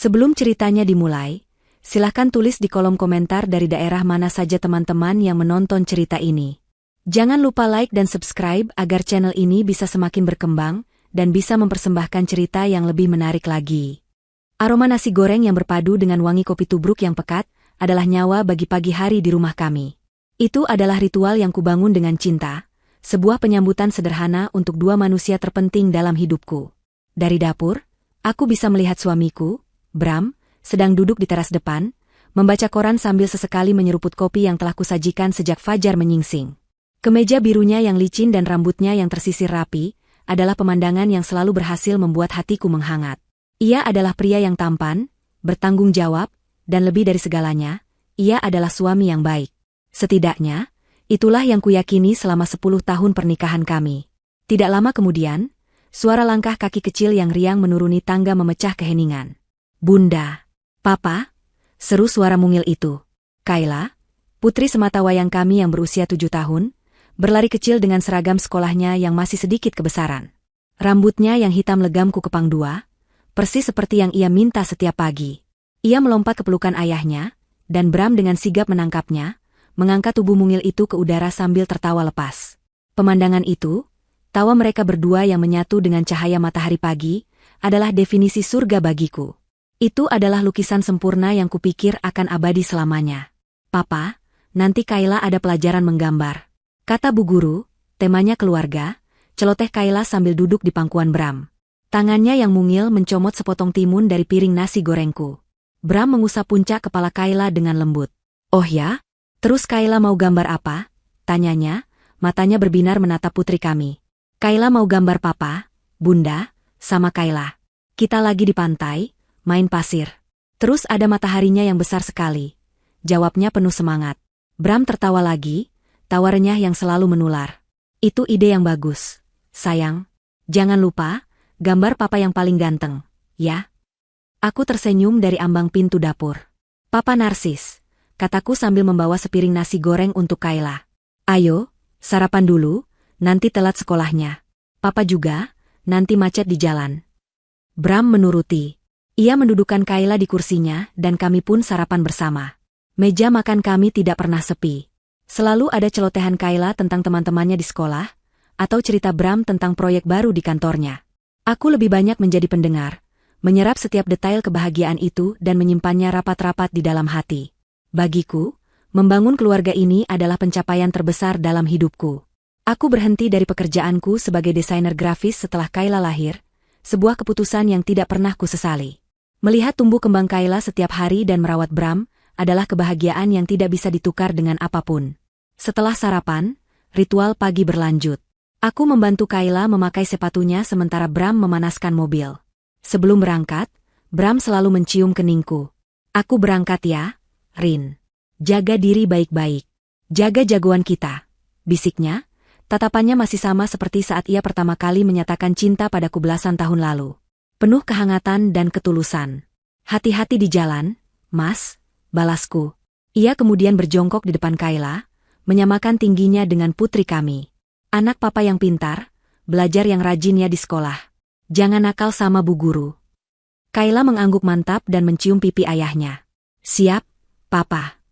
Sebelum ceritanya dimulai, silahkan tulis di kolom komentar dari daerah mana saja teman-teman yang menonton cerita ini. Jangan lupa like dan subscribe agar channel ini bisa semakin berkembang dan bisa mempersembahkan cerita yang lebih menarik lagi. Aroma nasi goreng yang berpadu dengan wangi kopi tubruk yang pekat adalah nyawa bagi pagi hari di rumah kami. Itu adalah ritual yang kubangun dengan cinta, sebuah penyambutan sederhana untuk dua manusia terpenting dalam hidupku. Dari dapur, aku bisa melihat suamiku, Bram, sedang duduk di teras depan, membaca koran sambil sesekali menyeruput kopi yang telah kusajikan sejak fajar menyingsing. Kemeja birunya yang licin dan rambutnya yang tersisir rapi adalah pemandangan yang selalu berhasil membuat hatiku menghangat. Ia adalah pria yang tampan, bertanggung jawab, dan lebih dari segalanya, ia adalah suami yang baik. Setidaknya, itulah yang kuyakini selama 10 tahun pernikahan kami. Tidak lama kemudian, suara langkah kaki kecil yang riang menuruni tangga memecah keheningan. "Bunda, Papa," seru suara mungil itu. Kayla, putri sematawayang kami yang berusia 7 tahun, berlari kecil dengan seragam sekolahnya yang masih sedikit kebesaran. Rambutnya yang hitam legam ku kepang dua, persis seperti yang ia minta setiap pagi. Ia melompat ke pelukan ayahnya, dan Bram dengan sigap menangkapnya, mengangkat tubuh mungil itu ke udara sambil tertawa lepas. Pemandangan itu, tawa mereka berdua yang menyatu dengan cahaya matahari pagi, adalah definisi surga bagiku. Itu adalah lukisan sempurna yang kupikir akan abadi selamanya. "Papa, nanti Kayla ada pelajaran menggambar," kata Bu Guru, temanya keluarga, celoteh Kayla sambil duduk di pangkuan Bram. Tangannya yang mungil mencomot sepotong timun dari piring nasi gorengku. Bram mengusap puncak kepala Kayla dengan lembut. "Oh ya? Terus Kayla mau gambar apa?" tanyanya, matanya berbinar menatap putri kami. "Kayla mau gambar Papa, Bunda, sama Kayla. Kita lagi di pantai, main pasir. Terus ada mataharinya yang besar sekali," jawabnya penuh semangat. Bram tertawa lagi, tawa renyah yang selalu menular. "Itu ide yang bagus, sayang. Jangan lupa, gambar Papa yang paling ganteng, ya?" Aku tersenyum dari ambang pintu dapur. "Papa narsis," kataku sambil membawa sepiring nasi goreng untuk Kayla. "Ayo, sarapan dulu, nanti telat sekolahnya. Papa juga, nanti macet di jalan." Bram menuruti. Ia mendudukkan Kayla di kursinya dan kami pun sarapan bersama. Meja makan kami tidak pernah sepi. Selalu ada celotehan Kayla tentang teman-temannya di sekolah, atau cerita Bram tentang proyek baru di kantornya. Aku lebih banyak menjadi pendengar, menyerap setiap detail kebahagiaan itu dan menyimpannya rapat-rapat di dalam hati. Bagiku, membangun keluarga ini adalah pencapaian terbesar dalam hidupku. Aku berhenti dari pekerjaanku sebagai desainer grafis setelah Kayla lahir, sebuah keputusan yang tidak pernah kusesali. Melihat tumbuh kembang Kayla setiap hari dan merawat Bram adalah kebahagiaan yang tidak bisa ditukar dengan apapun. Setelah sarapan, ritual pagi berlanjut. Aku membantu Kayla memakai sepatunya sementara Bram memanaskan mobil. Sebelum berangkat, Bram selalu mencium keningku. "Aku berangkat ya, Rin. Jaga diri baik-baik. Jaga jagoan kita," bisiknya. Tatapannya masih sama seperti saat ia pertama kali menyatakan cinta padaku belasan tahun lalu. Penuh kehangatan dan ketulusan. "Hati-hati di jalan, Mas," balasku. Ia kemudian berjongkok di depan Kayla, menyamakan tingginya dengan putri kami. "Anak Papa yang pintar, belajar yang rajin ya di sekolah. Jangan nakal sama Bu Guru." Kayla mengangguk mantap dan mencium pipi ayahnya. "Siap, Papa."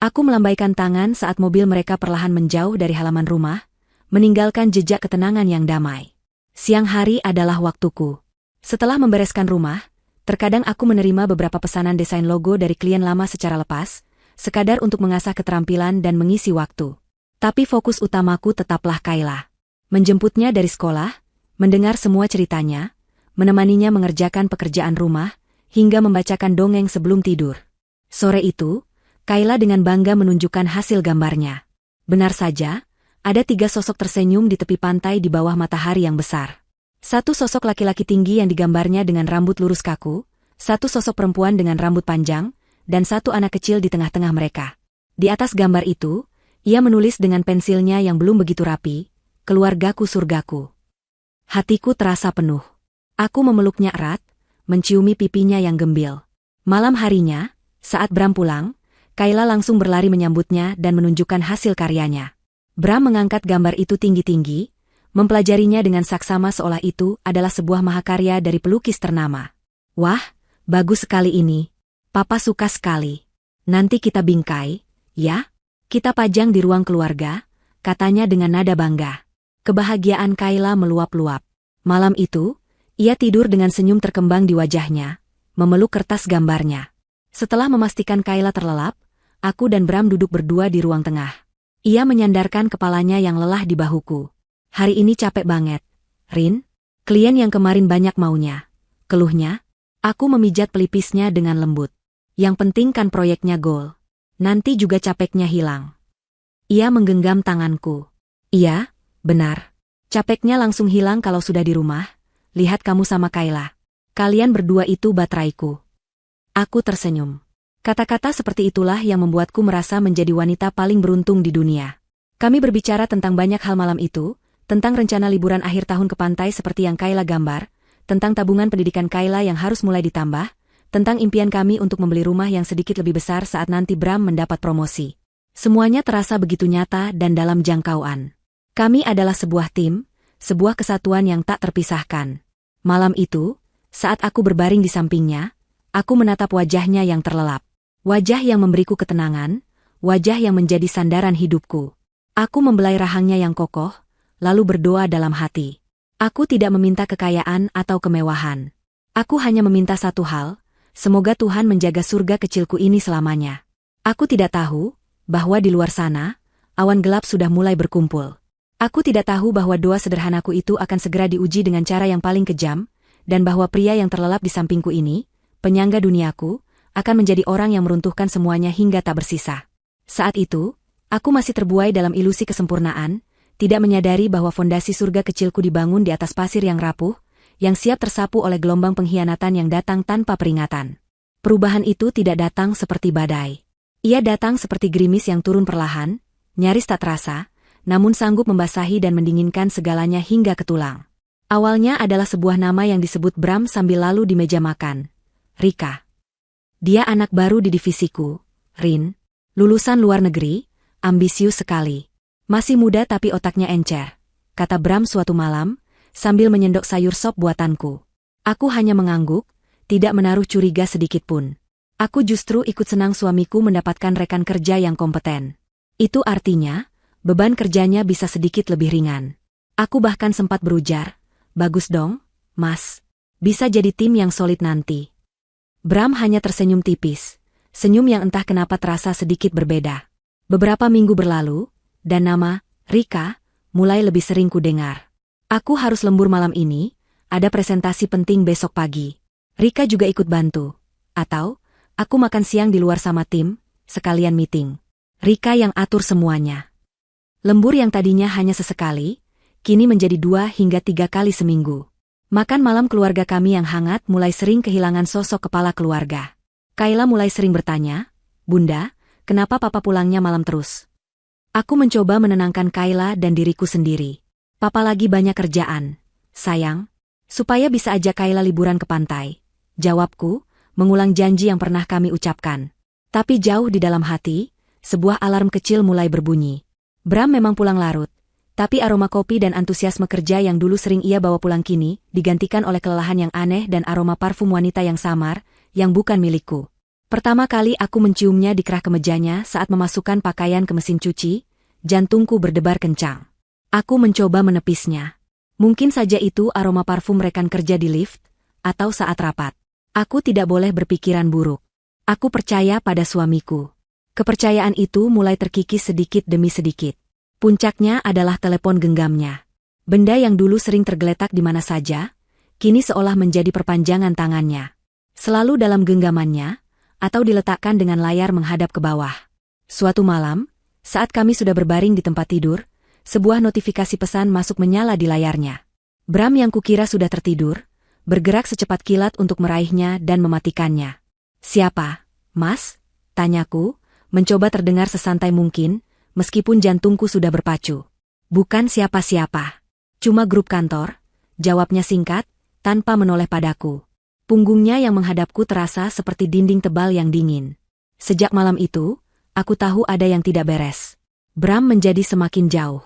Aku melambaikan tangan saat mobil mereka perlahan menjauh dari halaman rumah, meninggalkan jejak ketenangan yang damai. Siang hari adalah waktuku. Setelah membereskan rumah, terkadang aku menerima beberapa pesanan desain logo dari klien lama secara lepas, sekadar untuk mengasah keterampilan dan mengisi waktu. Tapi fokus utamaku tetaplah Kayla. Menjemputnya dari sekolah, mendengar semua ceritanya, menemaninya mengerjakan pekerjaan rumah, hingga membacakan dongeng sebelum tidur. Sore itu, Kayla dengan bangga menunjukkan hasil gambarnya. Benar saja, ada 3 sosok tersenyum di tepi pantai di bawah matahari yang besar. Satu sosok laki-laki tinggi yang digambarnya dengan rambut lurus kaku, satu sosok perempuan dengan rambut panjang, dan satu anak kecil di tengah-tengah mereka. Di atas gambar itu, ia menulis dengan pensilnya yang belum begitu rapi, "Keluargaku surgaku." Hatiku terasa penuh. Aku memeluknya erat, menciumi pipinya yang gembil. Malam harinya, saat Bram pulang, Kayla langsung berlari menyambutnya dan menunjukkan hasil karyanya. Bram mengangkat gambar itu tinggi-tinggi, mempelajarinya dengan saksama seolah itu adalah sebuah mahakarya dari pelukis ternama. "Wah, Bagus sekali ini. Papa suka sekali. Nanti kita bingkai, ya? Kita pajang di ruang keluarga, katanya dengan nada bangga. Kebahagiaan Kayla meluap-luap. Malam itu, ia tidur dengan senyum terkembang di wajahnya, memeluk kertas gambarnya. Setelah memastikan Kayla terlelap, aku dan Bram duduk berdua di ruang tengah. Ia menyandarkan kepalanya yang lelah di bahuku. Hari ini capek banget, Rin. Klien yang kemarin banyak maunya. Keluhnya. Aku memijat pelipisnya dengan lembut. Yang penting kan proyeknya gol. Nanti juga capeknya hilang. Ia menggenggam tanganku. Iya, benar. Capeknya langsung hilang kalau sudah di rumah. Lihat kamu sama Kayla. Kalian berdua itu bateraiku. Aku tersenyum. Kata-kata seperti itulah yang membuatku merasa menjadi wanita paling beruntung di dunia. Kami berbicara tentang banyak hal malam itu, tentang rencana liburan akhir tahun ke pantai seperti yang Kayla gambar, tentang tabungan pendidikan Kayla yang harus mulai ditambah, tentang impian kami untuk membeli rumah yang sedikit lebih besar saat nanti Bram mendapat promosi. Semuanya terasa begitu nyata dan dalam jangkauan. Kami adalah sebuah tim, sebuah kesatuan yang tak terpisahkan. Malam itu, saat aku berbaring di sampingnya, aku menatap wajahnya yang terlelap. Wajah yang memberiku ketenangan, wajah yang menjadi sandaran hidupku. Aku membelai rahangnya yang kokoh, lalu berdoa dalam hati. Aku tidak meminta kekayaan atau kemewahan. Aku hanya meminta satu hal, semoga Tuhan menjaga surga kecilku ini selamanya. Aku tidak tahu bahwa di luar sana, awan gelap sudah mulai berkumpul. Aku tidak tahu bahwa doa sederhanaku itu akan segera diuji dengan cara yang paling kejam, dan bahwa pria yang terlelap di sampingku ini, penyangga duniaku, akan menjadi orang yang meruntuhkan semuanya hingga tak bersisa. Saat itu, aku masih terbuai dalam ilusi kesempurnaan, tidak menyadari bahwa fondasi surga kecilku dibangun di atas pasir yang rapuh, yang siap tersapu oleh gelombang pengkhianatan yang datang tanpa peringatan. Perubahan itu tidak datang seperti badai. Ia datang seperti gerimis yang turun perlahan, nyaris tak terasa, namun sanggup membasahi dan mendinginkan segalanya hingga ke tulang. Awalnya adalah sebuah nama yang disebut Bram sambil lalu di meja makan. Rika. Dia anak baru di divisiku, Rin. Lulusan luar negeri, ambisius sekali. Masih muda tapi otaknya encer, kata Bram suatu malam, sambil menyendok sayur sop buatanku. Aku hanya mengangguk, tidak menaruh curiga sedikitpun. Aku justru ikut senang suamiku mendapatkan rekan kerja yang kompeten. Itu artinya, beban kerjanya bisa sedikit lebih ringan. Aku bahkan sempat berujar, bagus dong, Mas. Bisa jadi tim yang solid nanti. Bram hanya tersenyum tipis, senyum yang entah kenapa terasa sedikit berbeda. Beberapa minggu berlalu, dan nama, Rika, mulai lebih sering kudengar. Aku harus lembur malam ini, ada presentasi penting besok pagi. Rika juga ikut bantu. Atau, aku makan siang di luar sama tim, sekalian meeting. Rika yang atur semuanya. Lembur yang tadinya hanya sesekali, kini menjadi 2 hingga 3 kali seminggu. Makan malam keluarga kami yang hangat mulai sering kehilangan sosok kepala keluarga. Kayla mulai sering bertanya, Bunda, kenapa papa pulangnya malam terus? Aku mencoba menenangkan Kayla dan diriku sendiri. Papa lagi banyak kerjaan, sayang. Supaya bisa ajak Kayla liburan ke pantai. Jawabku, mengulang janji yang pernah kami ucapkan. Tapi jauh di dalam hati, sebuah alarm kecil mulai berbunyi. Bram memang pulang larut. Tapi aroma kopi dan antusiasme kerja yang dulu sering ia bawa pulang kini, digantikan oleh kelelahan yang aneh dan aroma parfum wanita yang samar, yang bukan milikku. Pertama kali aku menciumnya di kerah kemejanya saat memasukkan pakaian ke mesin cuci, jantungku berdebar kencang. Aku mencoba menepisnya. Mungkin saja itu aroma parfum rekan kerja di lift, atau saat rapat. Aku tidak boleh berpikiran buruk. Aku percaya pada suamiku. Kepercayaan itu mulai terkikis sedikit demi sedikit. Puncaknya adalah telepon genggamnya. Benda yang dulu sering tergeletak di mana saja, kini seolah menjadi perpanjangan tangannya. Selalu dalam genggamannya, atau diletakkan dengan layar menghadap ke bawah. Suatu malam, saat kami sudah berbaring di tempat tidur, sebuah notifikasi pesan masuk menyala di layarnya. Bram yang kukira sudah tertidur, bergerak secepat kilat untuk meraihnya dan mematikannya. Siapa, Mas? Tanyaku, mencoba terdengar sesantai mungkin, meskipun jantungku sudah berpacu. Bukan siapa-siapa. Cuma grup kantor, jawabnya singkat, tanpa menoleh padaku. Punggungnya yang menghadapku terasa seperti dinding tebal yang dingin. Sejak malam itu, aku tahu ada yang tidak beres. Bram menjadi semakin jauh.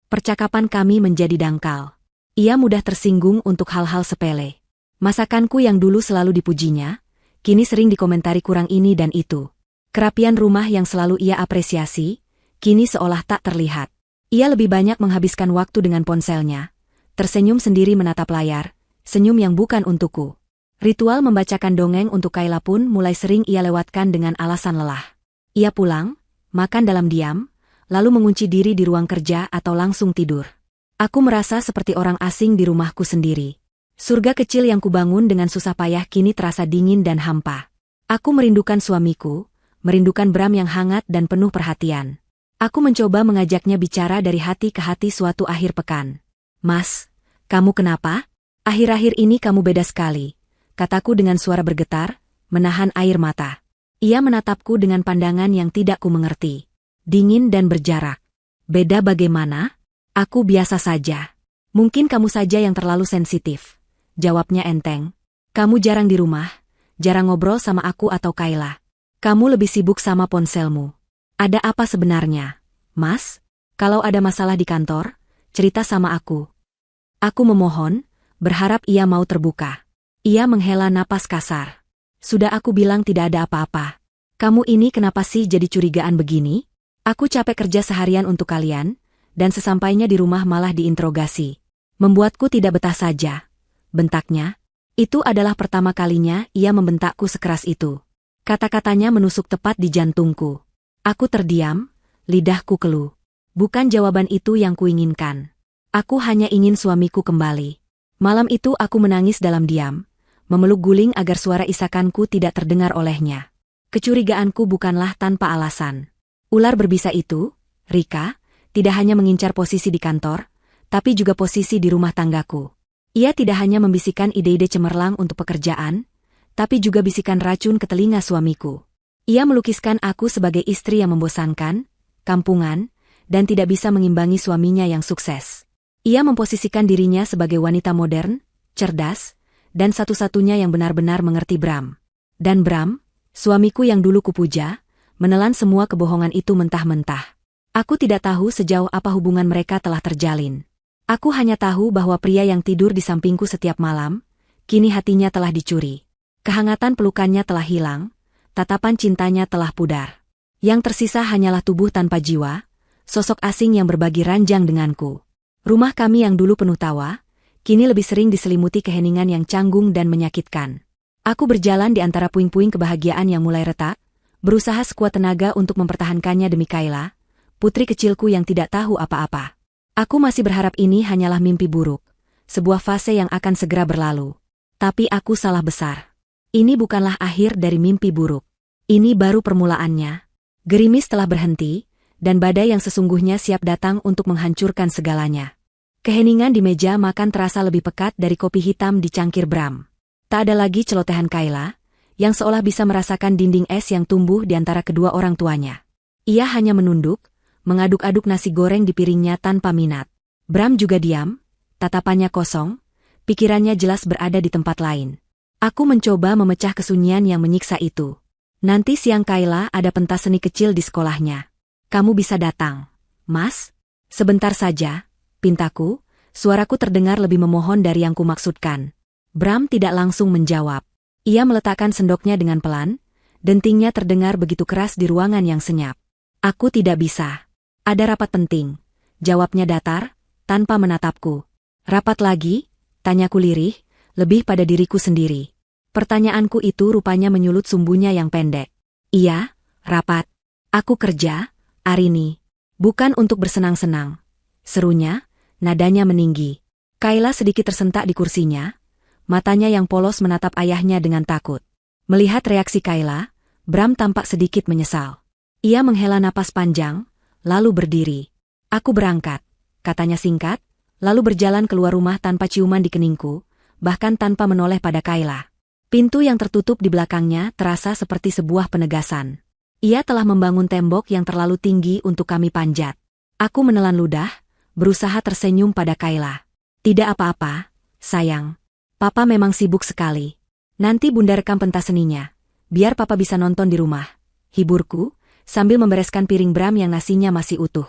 Percakapan kami menjadi dangkal. Ia mudah tersinggung untuk hal-hal sepele. Masakanku yang dulu selalu dipujinya, kini sering dikomentari kurang ini dan itu. Kerapian rumah yang selalu ia apresiasi, kini seolah tak terlihat. Ia lebih banyak menghabiskan waktu dengan ponselnya, tersenyum sendiri menatap layar, senyum yang bukan untukku. Ritual membacakan dongeng untuk Kayla pun mulai sering ia lewatkan dengan alasan lelah. Ia pulang, makan dalam diam, lalu mengunci diri di ruang kerja atau langsung tidur. Aku merasa seperti orang asing di rumahku sendiri. Surga kecil yang kubangun dengan susah payah kini terasa dingin dan hampa. Aku merindukan suamiku, merindukan Bram yang hangat dan penuh perhatian. Aku mencoba mengajaknya bicara dari hati ke hati suatu akhir pekan. "Mas, kamu kenapa? Akhir-akhir ini kamu beda sekali," kataku dengan suara bergetar, menahan air mata. Ia menatapku dengan pandangan yang tidak ku mengerti. Dingin dan berjarak. "Beda bagaimana? Aku biasa saja." "Mungkin kamu saja yang terlalu sensitif," jawabnya enteng. "Kamu jarang di rumah, jarang ngobrol sama aku atau Kayla. Kamu lebih sibuk sama ponselmu. Ada apa sebenarnya, Mas? Kalau ada masalah di kantor, cerita sama aku." Aku memohon, berharap ia mau terbuka. Ia menghela napas kasar. "Sudah aku bilang tidak ada apa-apa. Kamu ini kenapa sih jadi curigaan begini? Aku capek kerja seharian untuk kalian, dan sesampainya di rumah malah diinterogasi. Membuatku tidak betah saja," bentaknya. Itu adalah pertama kalinya ia membentakku sekeras itu. Kata-katanya menusuk tepat di jantungku. Aku terdiam, lidahku keluh. Bukan jawaban itu yang kuinginkan. Aku hanya ingin suamiku kembali. Malam itu aku menangis dalam diam, memeluk guling agar suara isakanku tidak terdengar olehnya. Kecurigaanku bukanlah tanpa alasan. Ular berbisa itu, Rika, tidak hanya mengincar posisi di kantor, tapi juga posisi di rumah tanggaku. Ia tidak hanya membisikkan ide-ide cemerlang untuk pekerjaan, tapi juga bisikan racun ke telinga suamiku. Ia melukiskan aku sebagai istri yang membosankan, kampungan, dan tidak bisa mengimbangi suaminya yang sukses. Ia memposisikan dirinya sebagai wanita modern, cerdas, dan satu-satunya yang benar-benar mengerti Bram. Dan Bram, suamiku yang dulu kupuja, menelan semua kebohongan itu mentah-mentah. Aku tidak tahu sejauh apa hubungan mereka telah terjalin. Aku hanya tahu bahwa pria yang tidur di sampingku setiap malam, kini hatinya telah dicuri. Kehangatan pelukannya telah hilang, tatapan cintanya telah pudar. Yang tersisa hanyalah tubuh tanpa jiwa, sosok asing yang berbagi ranjang denganku. Rumah kami yang dulu penuh tawa, kini lebih sering diselimuti keheningan yang canggung dan menyakitkan. Aku berjalan di antara puing-puing kebahagiaan yang mulai retak, berusaha sekuat tenaga untuk mempertahankannya demi Kayla, putri kecilku yang tidak tahu apa-apa. Aku masih berharap ini hanyalah mimpi buruk, sebuah fase yang akan segera berlalu. Tapi aku salah besar. Ini bukanlah akhir dari mimpi buruk. Ini baru permulaannya. Gerimis telah berhenti, dan badai yang sesungguhnya siap datang untuk menghancurkan segalanya. Keheningan di meja makan terasa lebih pekat dari kopi hitam di cangkir Bram. Tak ada lagi celotehan Kayla, yang seolah bisa merasakan dinding es yang tumbuh di antara kedua orang tuanya. Ia hanya menunduk, mengaduk-aduk nasi goreng di piringnya tanpa minat. Bram juga diam, tatapannya kosong, pikirannya jelas berada di tempat lain. Aku mencoba memecah kesunyian yang menyiksa itu. "Nanti siang Kayla ada pentas seni kecil di sekolahnya. Kamu bisa datang, Mas?" "Sebentar saja," pintaku, suaraku terdengar lebih memohon dari yang kumaksudkan. Bram tidak langsung menjawab. Ia meletakkan sendoknya dengan pelan, dentingnya terdengar begitu keras di ruangan yang senyap. "Aku tidak bisa. Ada rapat penting," jawabnya datar, tanpa menatapku. "Rapat lagi?" tanyaku lirih, lebih pada diriku sendiri. Pertanyaanku itu rupanya menyulut sumbunya yang pendek. "Iya, rapat. Aku kerja, Arini. Bukan untuk bersenang-senang," serunya, nadanya meninggi. Kayla sedikit tersentak di kursinya, matanya yang polos menatap ayahnya dengan takut. Melihat reaksi Kayla, Bram tampak sedikit menyesal. Ia menghela napas panjang, lalu berdiri. "Aku berangkat," katanya singkat, lalu berjalan keluar rumah tanpa ciuman di keningku, bahkan tanpa menoleh pada Kayla. Pintu yang tertutup di belakangnya terasa seperti sebuah penegasan. Ia telah membangun tembok yang terlalu tinggi untuk kami panjat. Aku menelan ludah, berusaha tersenyum pada Kayla. "Tidak apa-apa, sayang. Papa memang sibuk sekali. Nanti Bunda rekam pentas seninya, biar Papa bisa nonton di rumah," hiburku, sambil membereskan piring Bram yang nasinya masih utuh.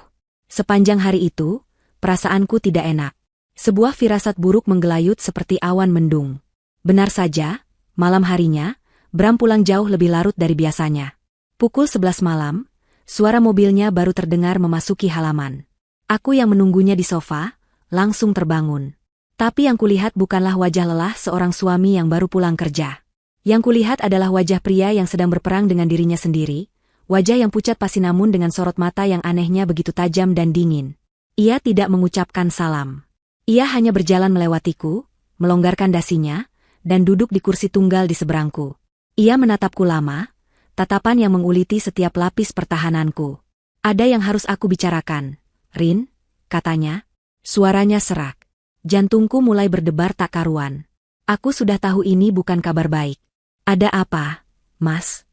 Sepanjang hari itu, perasaanku tidak enak. Sebuah firasat buruk menggelayut seperti awan mendung. Benar saja, malam harinya, Bram pulang jauh lebih larut dari biasanya. Pukul 11 malam, suara mobilnya baru terdengar memasuki halaman. Aku yang menunggunya di sofa, langsung terbangun. Tapi yang kulihat bukanlah wajah lelah seorang suami yang baru pulang kerja. Yang kulihat adalah wajah pria yang sedang berperang dengan dirinya sendiri, wajah yang pucat pasi namun dengan sorot mata yang anehnya begitu tajam dan dingin. Ia tidak mengucapkan salam. Ia hanya berjalan melewatiku, melonggarkan dasinya, dan duduk di kursi tunggal di seberangku. Ia menatapku lama, tatapan yang menguliti setiap lapis pertahananku. Ada yang harus aku bicarakan, Rin, katanya. Suaranya serak. Jantungku mulai berdebar tak karuan. Aku sudah tahu ini bukan kabar baik. Ada apa, Mas?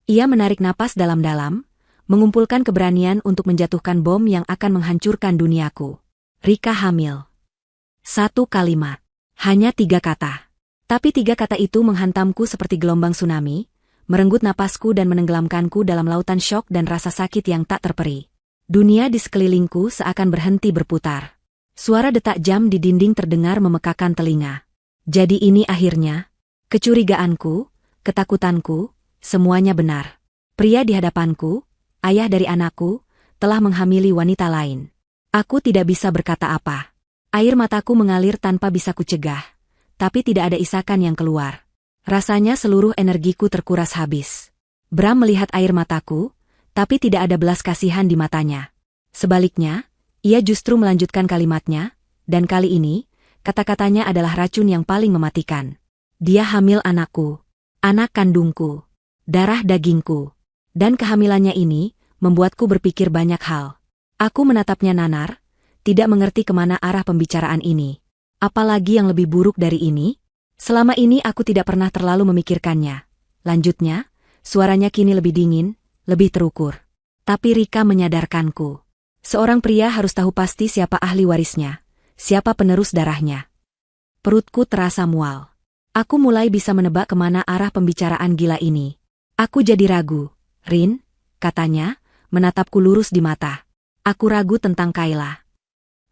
Ia menarik napas dalam-dalam, mengumpulkan keberanian untuk menjatuhkan bom yang akan menghancurkan duniaku. Rika hamil. 1 kalimat. Hanya 3 kata. Tapi 3 kata itu menghantamku seperti gelombang tsunami, merenggut napasku dan menenggelamkanku dalam lautan syok dan rasa sakit yang tak terperi. Dunia di sekelilingku seakan berhenti berputar. Suara detak jam di dinding terdengar memekakan telinga. Jadi ini akhirnya. Kecurigaanku, ketakutanku, semuanya benar. Pria di hadapanku, ayah dari anakku, telah menghamili wanita lain. Aku tidak bisa berkata apa. Air mataku mengalir tanpa bisa kucegah. Tapi tidak ada isakan yang keluar. Rasanya seluruh energiku terkuras habis. Bram melihat air mataku, tapi tidak ada belas kasihan di matanya. Sebaliknya, ia justru melanjutkan kalimatnya, dan kali ini, kata-katanya adalah racun yang paling mematikan. Dia hamil anakku, anak kandungku, darah dagingku. Dan kehamilannya ini, membuatku berpikir banyak hal. Aku menatapnya nanar, tidak mengerti kemana arah pembicaraan ini. Apalagi yang lebih buruk dari ini? Selama ini aku tidak pernah terlalu memikirkannya. Lanjutnya, suaranya kini lebih dingin, lebih terukur. Tapi Rika menyadarkanku. Seorang pria harus tahu pasti siapa ahli warisnya, siapa penerus darahnya. Perutku terasa mual. Aku mulai bisa menebak kemana arah pembicaraan gila ini. Aku jadi ragu. Rin, katanya, menatapku lurus di mata. Aku ragu tentang Kayla.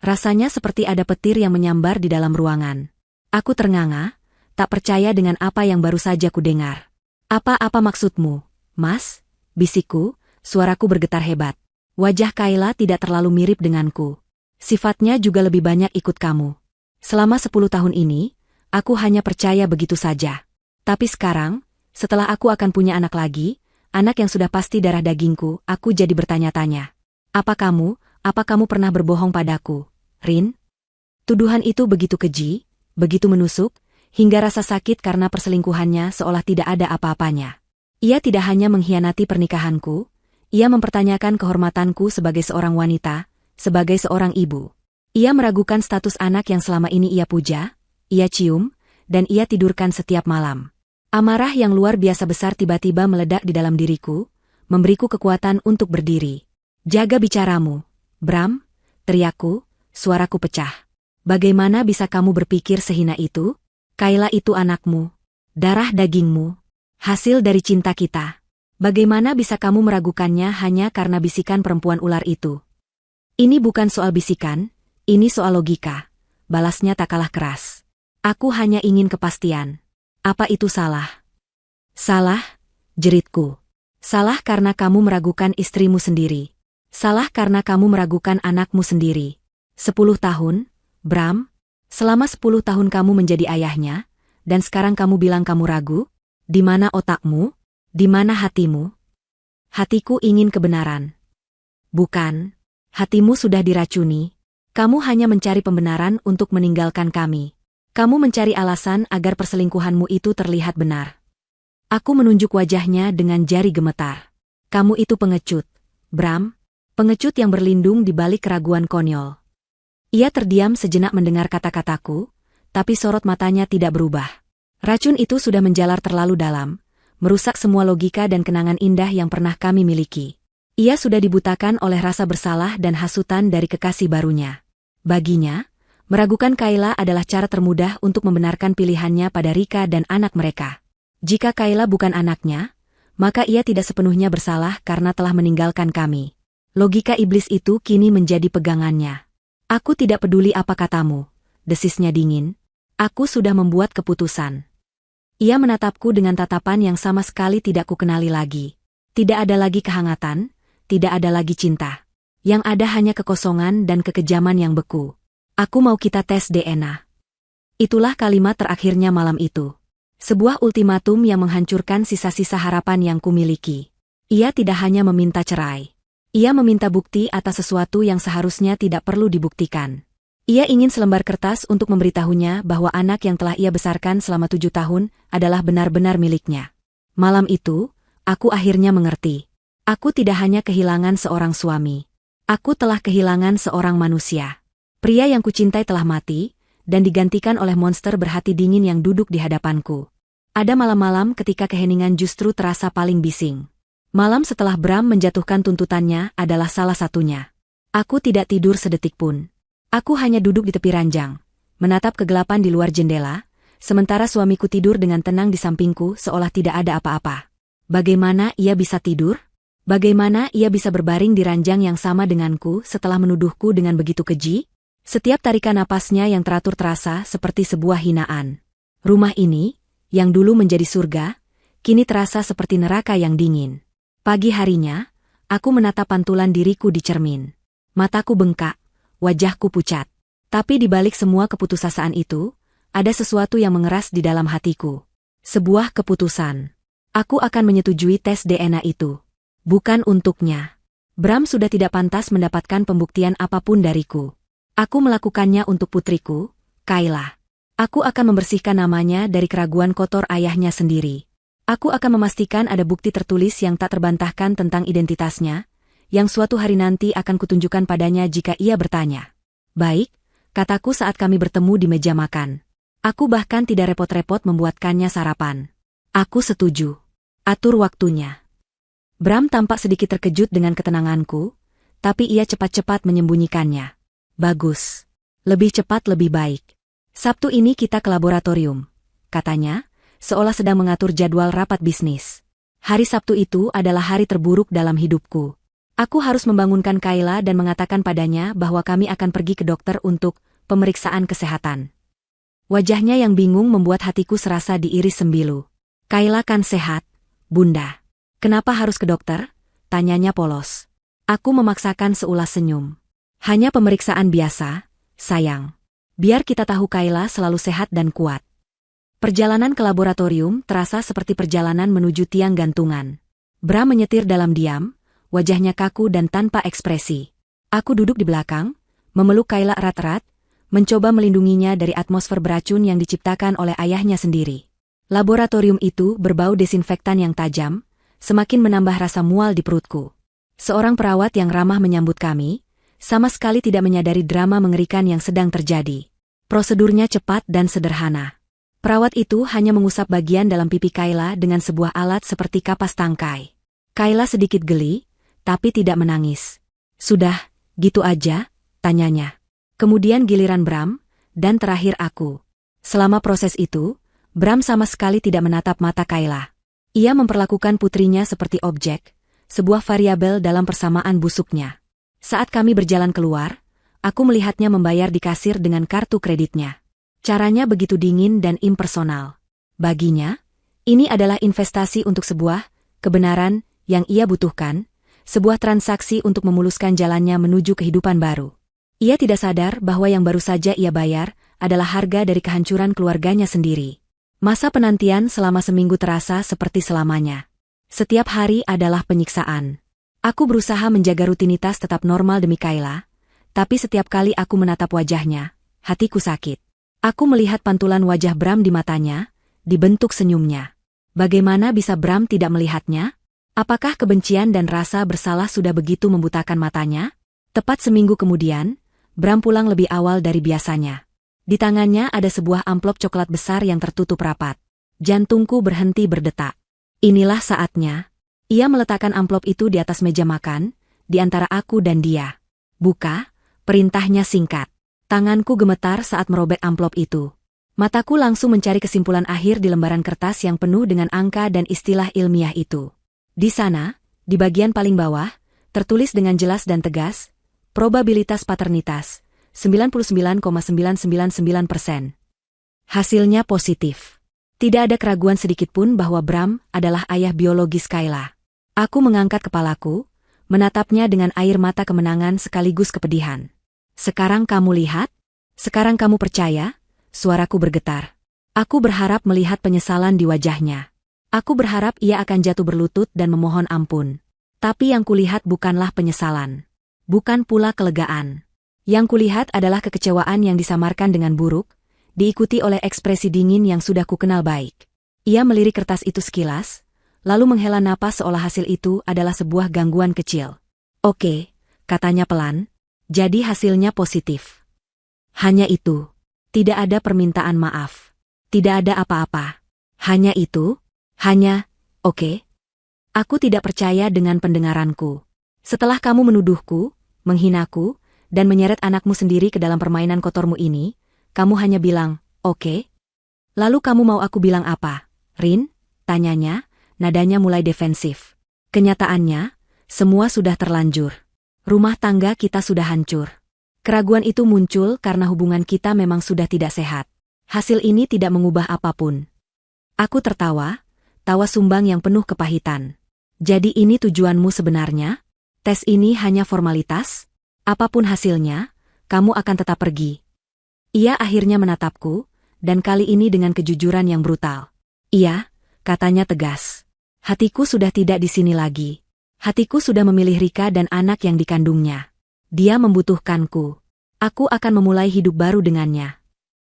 Rasanya seperti ada petir yang menyambar di dalam ruangan. Aku ternganga, tak percaya dengan apa yang baru saja kudengar. Apa-apa maksudmu, Mas? Bisikku, suaraku bergetar hebat. Wajah Kayla tidak terlalu mirip denganku. Sifatnya juga lebih banyak ikut kamu. Selama 10 tahun ini, aku hanya percaya begitu saja. Tapi sekarang, setelah aku akan punya anak lagi, anak yang sudah pasti darah dagingku, aku jadi bertanya-tanya. Apa kamu pernah berbohong padaku, Rin? Tuduhan itu begitu keji, begitu menusuk, hingga rasa sakit karena perselingkuhannya seolah tidak ada apa-apanya. Ia tidak hanya mengkhianati pernikahanku, ia mempertanyakan kehormatanku sebagai seorang wanita, sebagai seorang ibu. Ia meragukan status anak yang selama ini ia puja, ia cium, dan ia tidurkan setiap malam. Amarah yang luar biasa besar tiba-tiba meledak di dalam diriku, memberiku kekuatan untuk berdiri. Jaga bicaramu, Bram, teriakku, suaraku pecah. Bagaimana bisa kamu berpikir sehina itu? Kayla itu anakmu, darah dagingmu, hasil dari cinta kita. Bagaimana bisa kamu meragukannya hanya karena bisikan perempuan ular itu? Ini bukan soal bisikan, ini soal logika. Balasnya tak kalah keras. Aku hanya ingin kepastian. Apa itu salah? Salah, jeritku. Salah karena kamu meragukan istrimu sendiri. Salah karena kamu meragukan anakmu sendiri. 10 tahun, Bram, selama 10 tahun kamu menjadi ayahnya, dan sekarang kamu bilang kamu ragu? Di mana otakmu? Di mana hatimu? Hatiku ingin kebenaran. Bukan, hatimu sudah diracuni. Kamu hanya mencari pembenaran untuk meninggalkan kami. Kamu mencari alasan agar perselingkuhanmu itu terlihat benar. Aku menunjuk wajahnya dengan jari gemetar. Kamu itu pengecut, Bram. Pengecut yang berlindung di balik keraguan konyol. Ia terdiam sejenak mendengar kata-kataku, tapi sorot matanya tidak berubah. Racun itu sudah menjalar terlalu dalam, merusak semua logika dan kenangan indah yang pernah kami miliki. Ia sudah dibutakan oleh rasa bersalah dan hasutan dari kekasih barunya. Baginya, meragukan Kayla adalah cara termudah untuk membenarkan pilihannya pada Rika dan anak mereka. Jika Kayla bukan anaknya, maka ia tidak sepenuhnya bersalah karena telah meninggalkan kami. Logika iblis itu kini menjadi pegangannya. Aku tidak peduli apa katamu, desisnya dingin. Aku sudah membuat keputusan. Ia menatapku dengan tatapan yang sama sekali tidak kukenali lagi. Tidak ada lagi kehangatan, tidak ada lagi cinta. Yang ada hanya kekosongan dan kekejaman yang beku. Aku mau kita tes DNA. Itulah kalimat terakhirnya malam itu. Sebuah ultimatum yang menghancurkan sisa-sisa harapan yang kumiliki. Ia tidak hanya meminta cerai. Ia meminta bukti atas sesuatu yang seharusnya tidak perlu dibuktikan. Ia ingin selembar kertas untuk memberitahunya bahwa anak yang telah ia besarkan selama 7 tahun adalah benar-benar miliknya. Malam itu, aku akhirnya mengerti. Aku tidak hanya kehilangan seorang suami. Aku telah kehilangan seorang manusia. Pria yang kucintai telah mati, dan digantikan oleh monster berhati dingin yang duduk di hadapanku. Ada malam-malam ketika keheningan justru terasa paling bising. Malam setelah Bram menjatuhkan tuntutannya adalah salah satunya. Aku tidak tidur sedetik pun. Aku hanya duduk di tepi ranjang, menatap kegelapan di luar jendela, sementara suamiku tidur dengan tenang di sampingku seolah tidak ada apa-apa. Bagaimana ia bisa tidur? Bagaimana ia bisa berbaring di ranjang yang sama denganku setelah menuduhku dengan begitu keji? Setiap tarikan napasnya yang teratur terasa seperti sebuah hinaan. Rumah ini, yang dulu menjadi surga, kini terasa seperti neraka yang dingin. Pagi harinya, aku menatap pantulan diriku di cermin. Mataku bengkak, wajahku pucat. Tapi di balik semua keputusasaan itu, ada sesuatu yang mengeras di dalam hatiku. Sebuah keputusan. Aku akan menyetujui tes DNA itu. Bukan untuknya. Bram sudah tidak pantas mendapatkan pembuktian apapun dariku. Aku melakukannya untuk putriku, Kayla. Aku akan membersihkan namanya dari keraguan kotor ayahnya sendiri. Aku akan memastikan ada bukti tertulis yang tak terbantahkan tentang identitasnya, yang suatu hari nanti akan kutunjukkan padanya jika ia bertanya. Baik, kataku saat kami bertemu di meja makan. Aku bahkan tidak repot-repot membuatkannya sarapan. Aku setuju. Atur waktunya. Bram tampak sedikit terkejut dengan ketenanganku, tapi ia cepat-cepat menyembunyikannya. Bagus. Lebih cepat lebih baik. Sabtu ini kita ke laboratorium, katanya, seolah sedang mengatur jadwal rapat bisnis. Hari Sabtu itu adalah hari terburuk dalam hidupku. Aku harus membangunkan Kayla dan mengatakan padanya bahwa kami akan pergi ke dokter untuk pemeriksaan kesehatan. Wajahnya yang bingung membuat hatiku serasa diiris sembilu. Kayla kan sehat, Bunda. Kenapa harus ke dokter? Tanyanya polos. Aku memaksakan seulas senyum. Hanya pemeriksaan biasa, sayang. Biar kita tahu Kayla selalu sehat dan kuat. Perjalanan ke laboratorium terasa seperti perjalanan menuju tiang gantungan. Bram menyetir dalam diam, wajahnya kaku dan tanpa ekspresi. Aku duduk di belakang, memeluk Kayla erat-erat, mencoba melindunginya dari atmosfer beracun yang diciptakan oleh ayahnya sendiri. Laboratorium itu berbau desinfektan yang tajam, semakin menambah rasa mual di perutku. Seorang perawat yang ramah menyambut kami, sama sekali tidak menyadari drama mengerikan yang sedang terjadi. Prosedurnya cepat dan sederhana. Perawat itu hanya mengusap bagian dalam pipi Kayla dengan sebuah alat seperti kapas tangkai. Kayla sedikit geli, tapi tidak menangis. Sudah, gitu aja, tanyanya. Kemudian giliran Bram, dan terakhir aku. Selama proses itu, Bram sama sekali tidak menatap mata Kayla. Ia memperlakukan putrinya seperti objek, sebuah variabel dalam persamaan busuknya. Saat kami berjalan keluar, aku melihatnya membayar di kasir dengan kartu kreditnya. Caranya begitu dingin dan impersonal. Baginya, ini adalah investasi untuk sebuah kebenaran yang ia butuhkan, sebuah transaksi untuk memuluskan jalannya menuju kehidupan baru. Ia tidak sadar bahwa yang baru saja ia bayar adalah harga dari kehancuran keluarganya sendiri. Masa penantian selama seminggu terasa seperti selamanya. Setiap hari adalah penyiksaan. Aku berusaha menjaga rutinitas tetap normal demi Kayla, tapi setiap kali aku menatap wajahnya, hatiku sakit. Aku melihat pantulan wajah Bram di matanya, dibentuk senyumnya. Bagaimana bisa Bram tidak melihatnya? Apakah kebencian dan rasa bersalah sudah begitu membutakan matanya? Tepat seminggu kemudian, Bram pulang lebih awal dari biasanya. Di tangannya ada sebuah amplop coklat besar yang tertutup rapat. Jantungku berhenti berdetak. Inilah saatnya. Ia meletakkan amplop itu di atas meja makan, di antara aku dan dia. Buka, perintahnya singkat. Tanganku gemetar saat merobek amplop itu. Mataku langsung mencari kesimpulan akhir di lembaran kertas yang penuh dengan angka dan istilah ilmiah itu. Di sana, di bagian paling bawah, tertulis dengan jelas dan tegas, probabilitas paternitas, 99,999%. Hasilnya positif. Tidak ada keraguan sedikitpun bahwa Bram adalah ayah biologis Kayla. Aku mengangkat kepalaku, menatapnya dengan air mata kemenangan sekaligus kepedihan. Sekarang kamu lihat? Sekarang kamu percaya? Suaraku bergetar. Aku berharap melihat penyesalan di wajahnya. Aku berharap ia akan jatuh berlutut dan memohon ampun. Tapi yang kulihat bukanlah penyesalan. Bukan pula kelegaan. Yang kulihat adalah kekecewaan yang disamarkan dengan buruk, diikuti oleh ekspresi dingin yang sudah kukenal baik. Ia melirik kertas itu sekilas, lalu menghela napas seolah hasil itu adalah sebuah gangguan kecil. Oke, katanya pelan, jadi hasilnya positif. Hanya itu. Tidak ada permintaan maaf. Tidak ada apa-apa. Hanya itu. Hanya, oke. Aku tidak percaya dengan pendengaranku. Setelah kamu menuduhku, menghinaku, dan menyeret anakmu sendiri ke dalam permainan kotormu ini, kamu hanya bilang, oke. Lalu kamu mau aku bilang apa, Rin? Tanyanya, nadanya mulai defensif. Kenyataannya, semua sudah terlanjur. Rumah tangga kita sudah hancur. Keraguan itu muncul karena hubungan kita memang sudah tidak sehat. Hasil ini tidak mengubah apapun. Aku tertawa, tawa sumbang yang penuh kepahitan. Jadi ini tujuanmu sebenarnya? Tes ini hanya formalitas? Apapun hasilnya, kamu akan tetap pergi. Ia akhirnya menatapku, dan kali ini dengan kejujuran yang brutal. Iya, katanya tegas. Hatiku sudah tidak di sini lagi. Hatiku sudah memilih Rika dan anak yang dikandungnya. Dia membutuhkanku. Aku akan memulai hidup baru dengannya.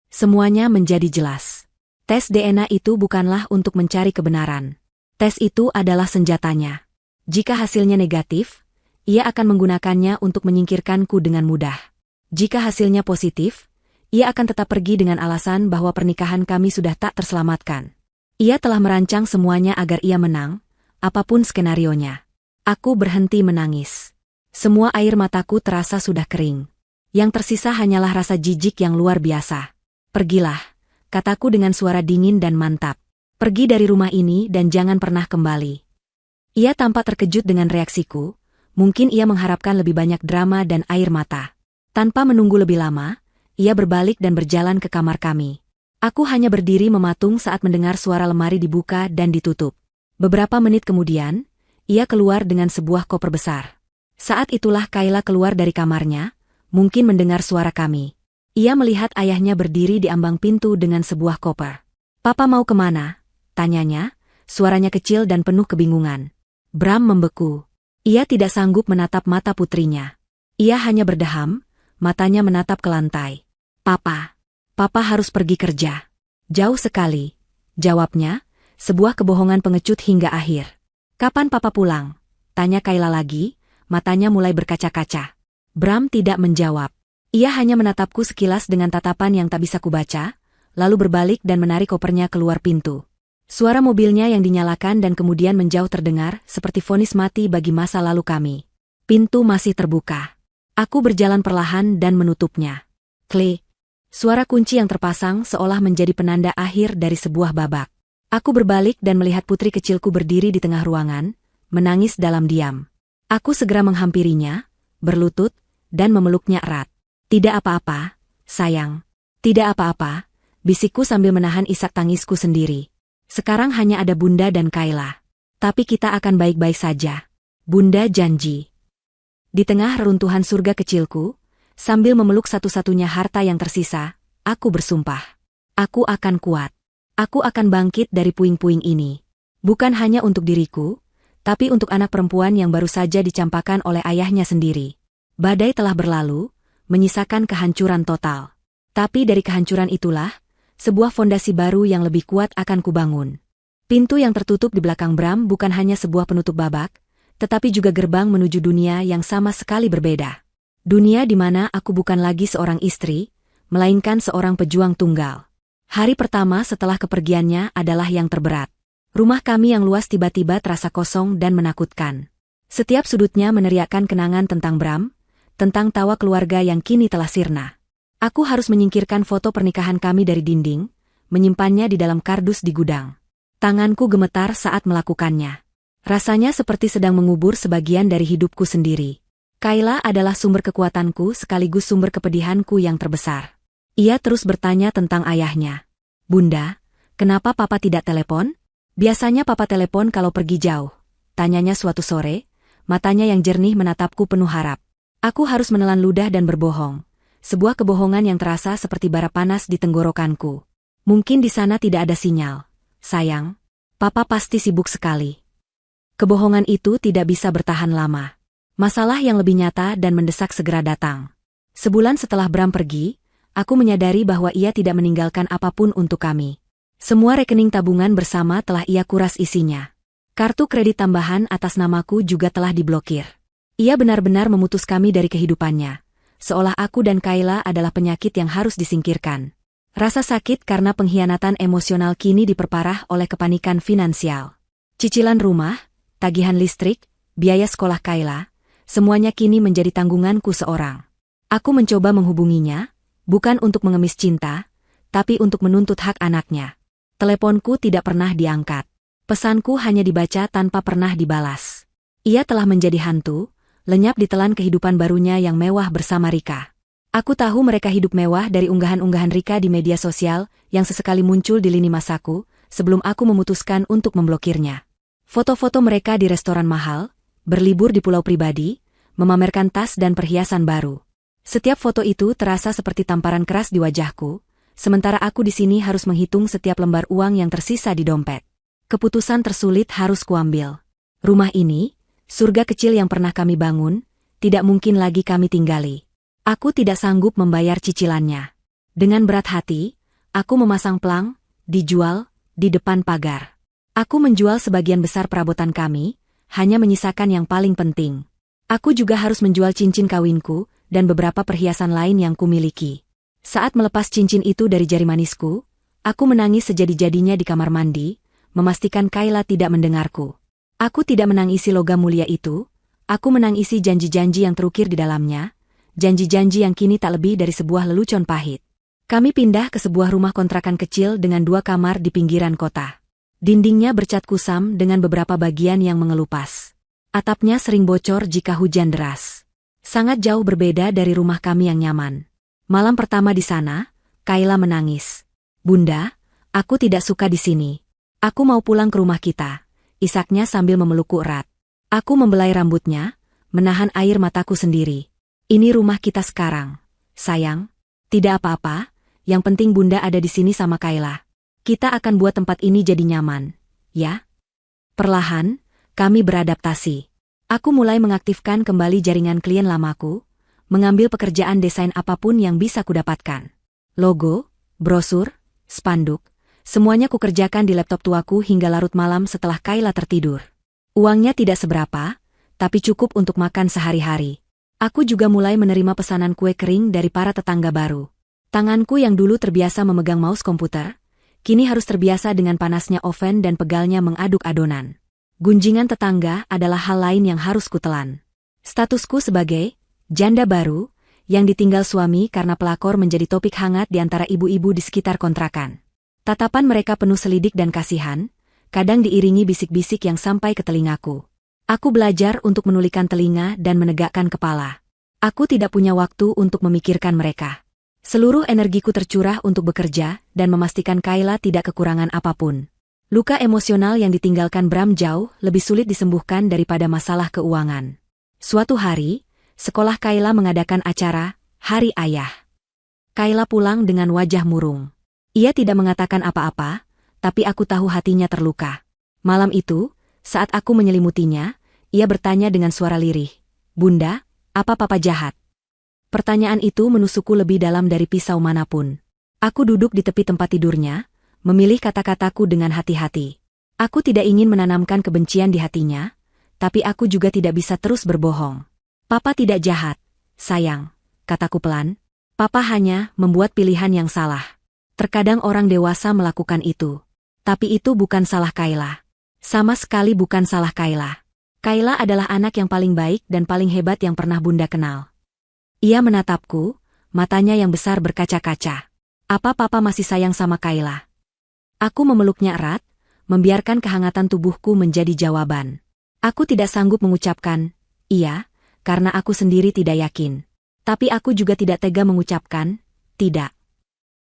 Semuanya menjadi jelas. Tes DNA itu bukanlah untuk mencari kebenaran. Tes itu adalah senjatanya. Jika hasilnya negatif, ia akan menggunakannya untuk menyingkirkanku dengan mudah. Jika hasilnya positif, ia akan tetap pergi dengan alasan bahwa pernikahan kami sudah tak terselamatkan. Ia telah merancang semuanya agar ia menang, apapun skenarionya. Aku berhenti menangis. Semua air mataku terasa sudah kering. Yang tersisa hanyalah rasa jijik yang luar biasa. Pergilah, kataku dengan suara dingin dan mantap. Pergi dari rumah ini dan jangan pernah kembali. Ia tampak terkejut dengan reaksiku, mungkin ia mengharapkan lebih banyak drama dan air mata. Tanpa menunggu lebih lama, ia berbalik dan berjalan ke kamar kami. Aku hanya berdiri mematung saat mendengar suara lemari dibuka dan ditutup. Beberapa menit kemudian, ia keluar dengan sebuah koper besar. Saat itulah Kayla keluar dari kamarnya, mungkin mendengar suara kami. Ia melihat ayahnya berdiri di ambang pintu dengan sebuah koper. Papa mau kemana? Tanyanya, suaranya kecil dan penuh kebingungan. Bram membeku. Ia tidak sanggup menatap mata putrinya. Ia hanya berdeham, matanya menatap ke lantai. Papa harus pergi kerja. Jauh sekali, jawabnya, sebuah kebohongan pengecut hingga akhir. Kapan papa pulang? Tanya Kayla lagi, matanya mulai berkaca-kaca. Bram tidak menjawab. Ia hanya menatapku sekilas dengan tatapan yang tak bisa kubaca, lalu berbalik dan menarik kopernya keluar pintu. Suara mobilnya yang dinyalakan dan kemudian menjauh terdengar seperti vonis mati bagi masa lalu kami. Pintu masih terbuka. Aku berjalan perlahan dan menutupnya. Klik. Suara kunci yang terpasang seolah menjadi penanda akhir dari sebuah babak. Aku berbalik dan melihat putri kecilku berdiri di tengah ruangan, menangis dalam diam. Aku segera menghampirinya, berlutut, dan memeluknya erat. Tidak apa-apa, sayang. Tidak apa-apa, bisikku sambil menahan isak tangisku sendiri. Sekarang hanya ada Bunda dan Kayla. Tapi kita akan baik-baik saja. Bunda janji. Di tengah reruntuhan surga kecilku, sambil memeluk satu-satunya harta yang tersisa, aku bersumpah. Aku akan kuat. Aku akan bangkit dari puing-puing ini. Bukan hanya untuk diriku, tapi untuk anak perempuan yang baru saja dicampakkan oleh ayahnya sendiri. Badai telah berlalu, menyisakan kehancuran total. Tapi dari kehancuran itulah, sebuah fondasi baru yang lebih kuat akan kubangun. Pintu yang tertutup di belakang Bram bukan hanya sebuah penutup babak, tetapi juga gerbang menuju dunia yang sama sekali berbeda. Dunia di mana aku bukan lagi seorang istri, melainkan seorang pejuang tunggal. Hari pertama setelah kepergiannya adalah yang terberat. Rumah kami yang luas tiba-tiba terasa kosong dan menakutkan. Setiap sudutnya meneriakkan kenangan tentang Bram, tentang tawa keluarga yang kini telah sirna. Aku harus menyingkirkan foto pernikahan kami dari dinding, menyimpannya di dalam kardus di gudang. Tanganku gemetar saat melakukannya. Rasanya seperti sedang mengubur sebagian dari hidupku sendiri. Kayla adalah sumber kekuatanku sekaligus sumber kepedihanku yang terbesar. Ia terus bertanya tentang ayahnya. Bunda, Kenapa papa tidak telepon? Biasanya papa telepon kalau pergi jauh. Tanyanya suatu sore, matanya yang jernih menatapku penuh harap. Aku harus menelan ludah dan berbohong. Sebuah kebohongan yang terasa seperti bara panas di tenggorokanku. Mungkin di sana tidak ada sinyal. Sayang, papa pasti sibuk sekali. Kebohongan itu tidak bisa bertahan lama. Masalah yang lebih nyata dan mendesak segera datang. Sebulan setelah Bram pergi, aku menyadari bahwa ia tidak meninggalkan apapun untuk kami. Semua rekening tabungan bersama telah ia kuras isinya. Kartu kredit tambahan atas namaku juga telah diblokir. Ia benar-benar memutus kami dari kehidupannya. Seolah aku dan Kayla adalah penyakit yang harus disingkirkan. Rasa sakit karena pengkhianatan emosional kini diperparah oleh kepanikan finansial. Cicilan rumah, tagihan listrik, biaya sekolah Kayla, semuanya kini menjadi tanggunganku seorang. Aku mencoba menghubunginya, bukan untuk mengemis cinta, tapi untuk menuntut hak anaknya. Teleponku tidak pernah diangkat. Pesanku hanya dibaca tanpa pernah dibalas. Ia telah menjadi hantu, lenyap ditelan kehidupan barunya yang mewah bersama Rika. Aku tahu mereka hidup mewah dari unggahan-unggahan Rika di media sosial yang sesekali muncul di lini masaku, sebelum aku memutuskan untuk memblokirnya. Foto-foto mereka di restoran mahal, berlibur di pulau pribadi, memamerkan tas dan perhiasan baru. Setiap foto itu terasa seperti tamparan keras di wajahku, sementara aku di sini harus menghitung setiap lembar uang yang tersisa di dompet. Keputusan tersulit harus kuambil. Rumah ini, surga kecil yang pernah kami bangun, tidak mungkin lagi kami tinggali. Aku tidak sanggup membayar cicilannya. Dengan berat hati, aku memasang pelang, dijual, di depan pagar. Aku menjual sebagian besar perabotan kami, hanya menyisakan yang paling penting. Aku juga harus menjual cincin kawinku, dan beberapa perhiasan lain yang kumiliki. Saat melepas cincin itu dari jari manisku, aku menangis sejadi-jadinya di kamar mandi, memastikan Kayla tidak mendengarku. Aku tidak menangisi logam mulia itu, aku menangisi janji-janji yang terukir di dalamnya, janji-janji yang kini tak lebih dari sebuah lelucon pahit. Kami pindah ke sebuah rumah kontrakan kecil dengan 2 kamar di pinggiran kota. Dindingnya bercat kusam dengan beberapa bagian yang mengelupas. Atapnya sering bocor jika hujan deras. Sangat jauh berbeda dari rumah kami yang nyaman. Malam pertama di sana, Kayla menangis. "Bunda, aku tidak suka di sini. Aku mau pulang ke rumah kita," isaknya sambil memelukku erat. Aku membelai rambutnya, menahan air mataku sendiri. "Ini rumah kita sekarang, sayang. Tidak apa-apa, yang penting Bunda ada di sini sama Kayla. Kita akan buat tempat ini jadi nyaman, ya?" Perlahan, kami beradaptasi. Aku mulai mengaktifkan kembali jaringan klien lamaku, mengambil pekerjaan desain apapun yang bisa kudapatkan. Logo, brosur, spanduk, semuanya kukerjakan di laptop tuaku hingga larut malam setelah Kayla tertidur. Uangnya tidak seberapa, tapi cukup untuk makan sehari-hari. Aku juga mulai menerima pesanan kue kering dari para tetangga baru. Tanganku yang dulu terbiasa memegang mouse komputer, kini harus terbiasa dengan panasnya oven dan pegalnya mengaduk adonan. Gunjingan tetangga adalah hal lain yang harus kutelan. Statusku sebagai janda baru, yang ditinggal suami karena pelakor menjadi topik hangat di antara ibu-ibu di sekitar kontrakan. Tatapan mereka penuh selidik dan kasihan, kadang diiringi bisik-bisik yang sampai ke telingaku. Aku belajar untuk menulikan telinga dan menegakkan kepala. Aku tidak punya waktu untuk memikirkan mereka. Seluruh energiku tercurah untuk bekerja dan memastikan Kayla tidak kekurangan apapun. Luka emosional yang ditinggalkan Bram jauh lebih sulit disembuhkan daripada masalah keuangan. Suatu hari, sekolah Kayla mengadakan acara Hari Ayah. Kayla pulang dengan wajah murung. Ia tidak mengatakan apa-apa, tapi aku tahu hatinya terluka. Malam itu, saat aku menyelimutinya, ia bertanya dengan suara lirih, "Bunda, apa papa jahat?" Pertanyaan itu menusukku lebih dalam dari pisau manapun. Aku duduk di tepi tempat tidurnya, memilih kata-kataku dengan hati-hati. Aku tidak ingin menanamkan kebencian di hatinya, tapi aku juga tidak bisa terus berbohong. "Papa tidak jahat, sayang," kataku pelan. "Papa hanya membuat pilihan yang salah. Terkadang orang dewasa melakukan itu. Tapi itu bukan salah Kayla. Sama sekali bukan salah Kayla. Kayla adalah anak yang paling baik dan paling hebat yang pernah Bunda kenal." Ia menatapku, matanya yang besar berkaca-kaca. "Apa papa masih sayang sama Kayla?" Aku memeluknya erat, membiarkan kehangatan tubuhku menjadi jawaban. Aku tidak sanggup mengucapkan, "Iya," karena aku sendiri tidak yakin. Tapi aku juga tidak tega mengucapkan, "Tidak."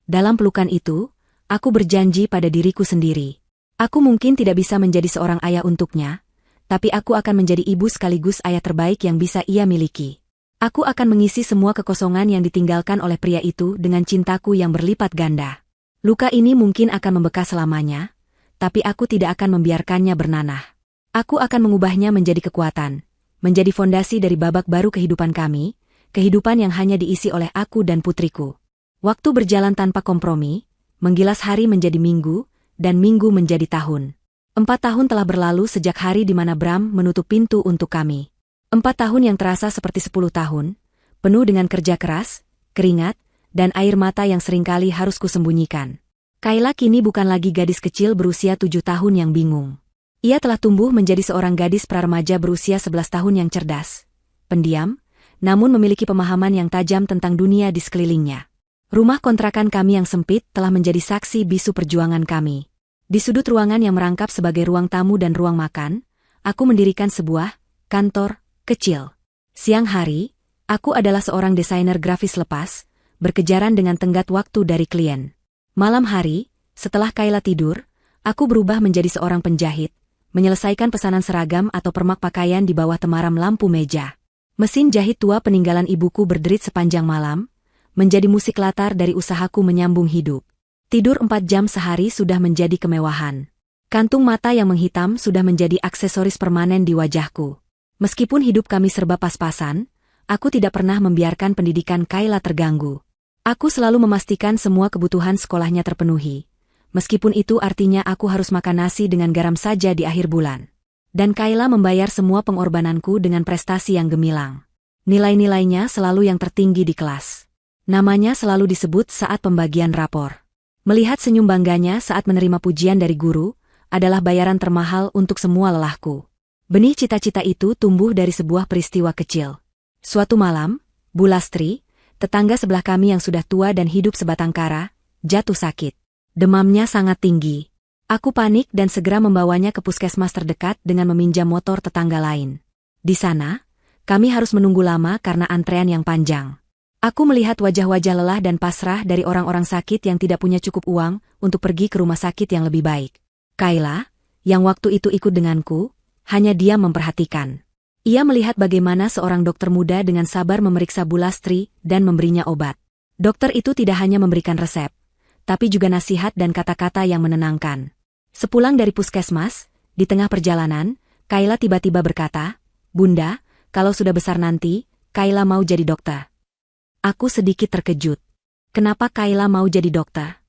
Dalam pelukan itu, Aku berjanji pada diriku sendiri. Aku mungkin tidak bisa menjadi seorang ayah untuknya, tapi aku akan menjadi ibu sekaligus ayah terbaik yang bisa ia miliki. Aku akan mengisi semua kekosongan yang ditinggalkan oleh pria itu dengan cintaku yang berlipat ganda. Luka ini mungkin akan membekas selamanya, tapi aku tidak akan membiarkannya bernanah. Aku akan mengubahnya menjadi kekuatan, menjadi fondasi dari babak baru kehidupan kami, kehidupan yang hanya diisi oleh aku dan putriku. Waktu berjalan tanpa kompromi, menggilas hari menjadi minggu, dan minggu menjadi tahun. 4 tahun telah berlalu sejak hari di mana Bram menutup pintu untuk kami. 4 tahun yang terasa seperti 10 tahun, penuh dengan kerja keras, keringat, dan air mata yang seringkali harus kusembunyikan. Kayla kini bukan lagi gadis kecil berusia 7 tahun yang bingung. Ia telah tumbuh menjadi seorang gadis praremaja berusia 11 tahun yang cerdas, pendiam, namun memiliki pemahaman yang tajam tentang dunia di sekelilingnya. Rumah kontrakan kami yang sempit telah menjadi saksi bisu perjuangan kami. Di sudut ruangan yang merangkap sebagai ruang tamu dan ruang makan, aku mendirikan sebuah kantor kecil. Siang hari, aku adalah seorang desainer grafis lepas, berkejaran dengan tenggat waktu dari klien. Malam hari, setelah Kayla tidur, aku berubah menjadi seorang penjahit, menyelesaikan pesanan seragam atau permak pakaian di bawah temaram lampu meja. Mesin jahit tua peninggalan ibuku berderit sepanjang malam, menjadi musik latar dari usahaku menyambung hidup. Tidur 4 jam sehari sudah menjadi kemewahan. Kantung mata yang menghitam sudah menjadi aksesoris permanen di wajahku. Meskipun hidup kami serba pas-pasan, aku tidak pernah membiarkan pendidikan Kayla terganggu. Aku selalu memastikan semua kebutuhan sekolahnya terpenuhi. Meskipun itu artinya aku harus makan nasi dengan garam saja di akhir bulan. Dan Kayla membayar semua pengorbananku dengan prestasi yang gemilang. Nilai-nilainya selalu yang tertinggi di kelas. Namanya selalu disebut saat pembagian rapor. Melihat senyum bangganya saat menerima pujian dari guru, adalah bayaran termahal untuk semua lelahku. Benih cita-cita itu tumbuh dari sebuah peristiwa kecil. Suatu malam, Bu Lastri, tetangga sebelah kami yang sudah tua dan hidup sebatang kara, jatuh sakit. Demamnya sangat tinggi. Aku panik dan segera membawanya ke puskesmas terdekat dengan meminjam motor tetangga lain. Di sana, kami harus menunggu lama karena antrean yang panjang. Aku melihat wajah-wajah lelah dan pasrah dari orang-orang sakit yang tidak punya cukup uang untuk pergi ke rumah sakit yang lebih baik. Kayla, yang waktu itu ikut denganku, hanya diam memperhatikan. Ia melihat bagaimana seorang dokter muda dengan sabar memeriksa Bu Lastri dan memberinya obat. Dokter itu tidak hanya memberikan resep, tapi juga nasihat dan kata-kata yang menenangkan. Sepulang dari puskesmas, di tengah perjalanan, Kayla tiba-tiba berkata, "Bunda, kalau sudah besar nanti, Kayla mau jadi dokter." Aku sedikit terkejut. Kenapa Kayla mau jadi dokter?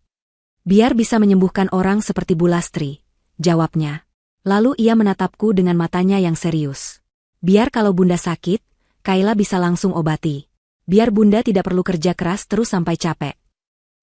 Biar bisa menyembuhkan orang seperti Bu Lastri, jawabnya. Lalu ia menatapku dengan matanya yang serius. Biar kalau Bunda sakit, Kayla bisa langsung obati. Biar Bunda tidak perlu kerja keras terus sampai capek.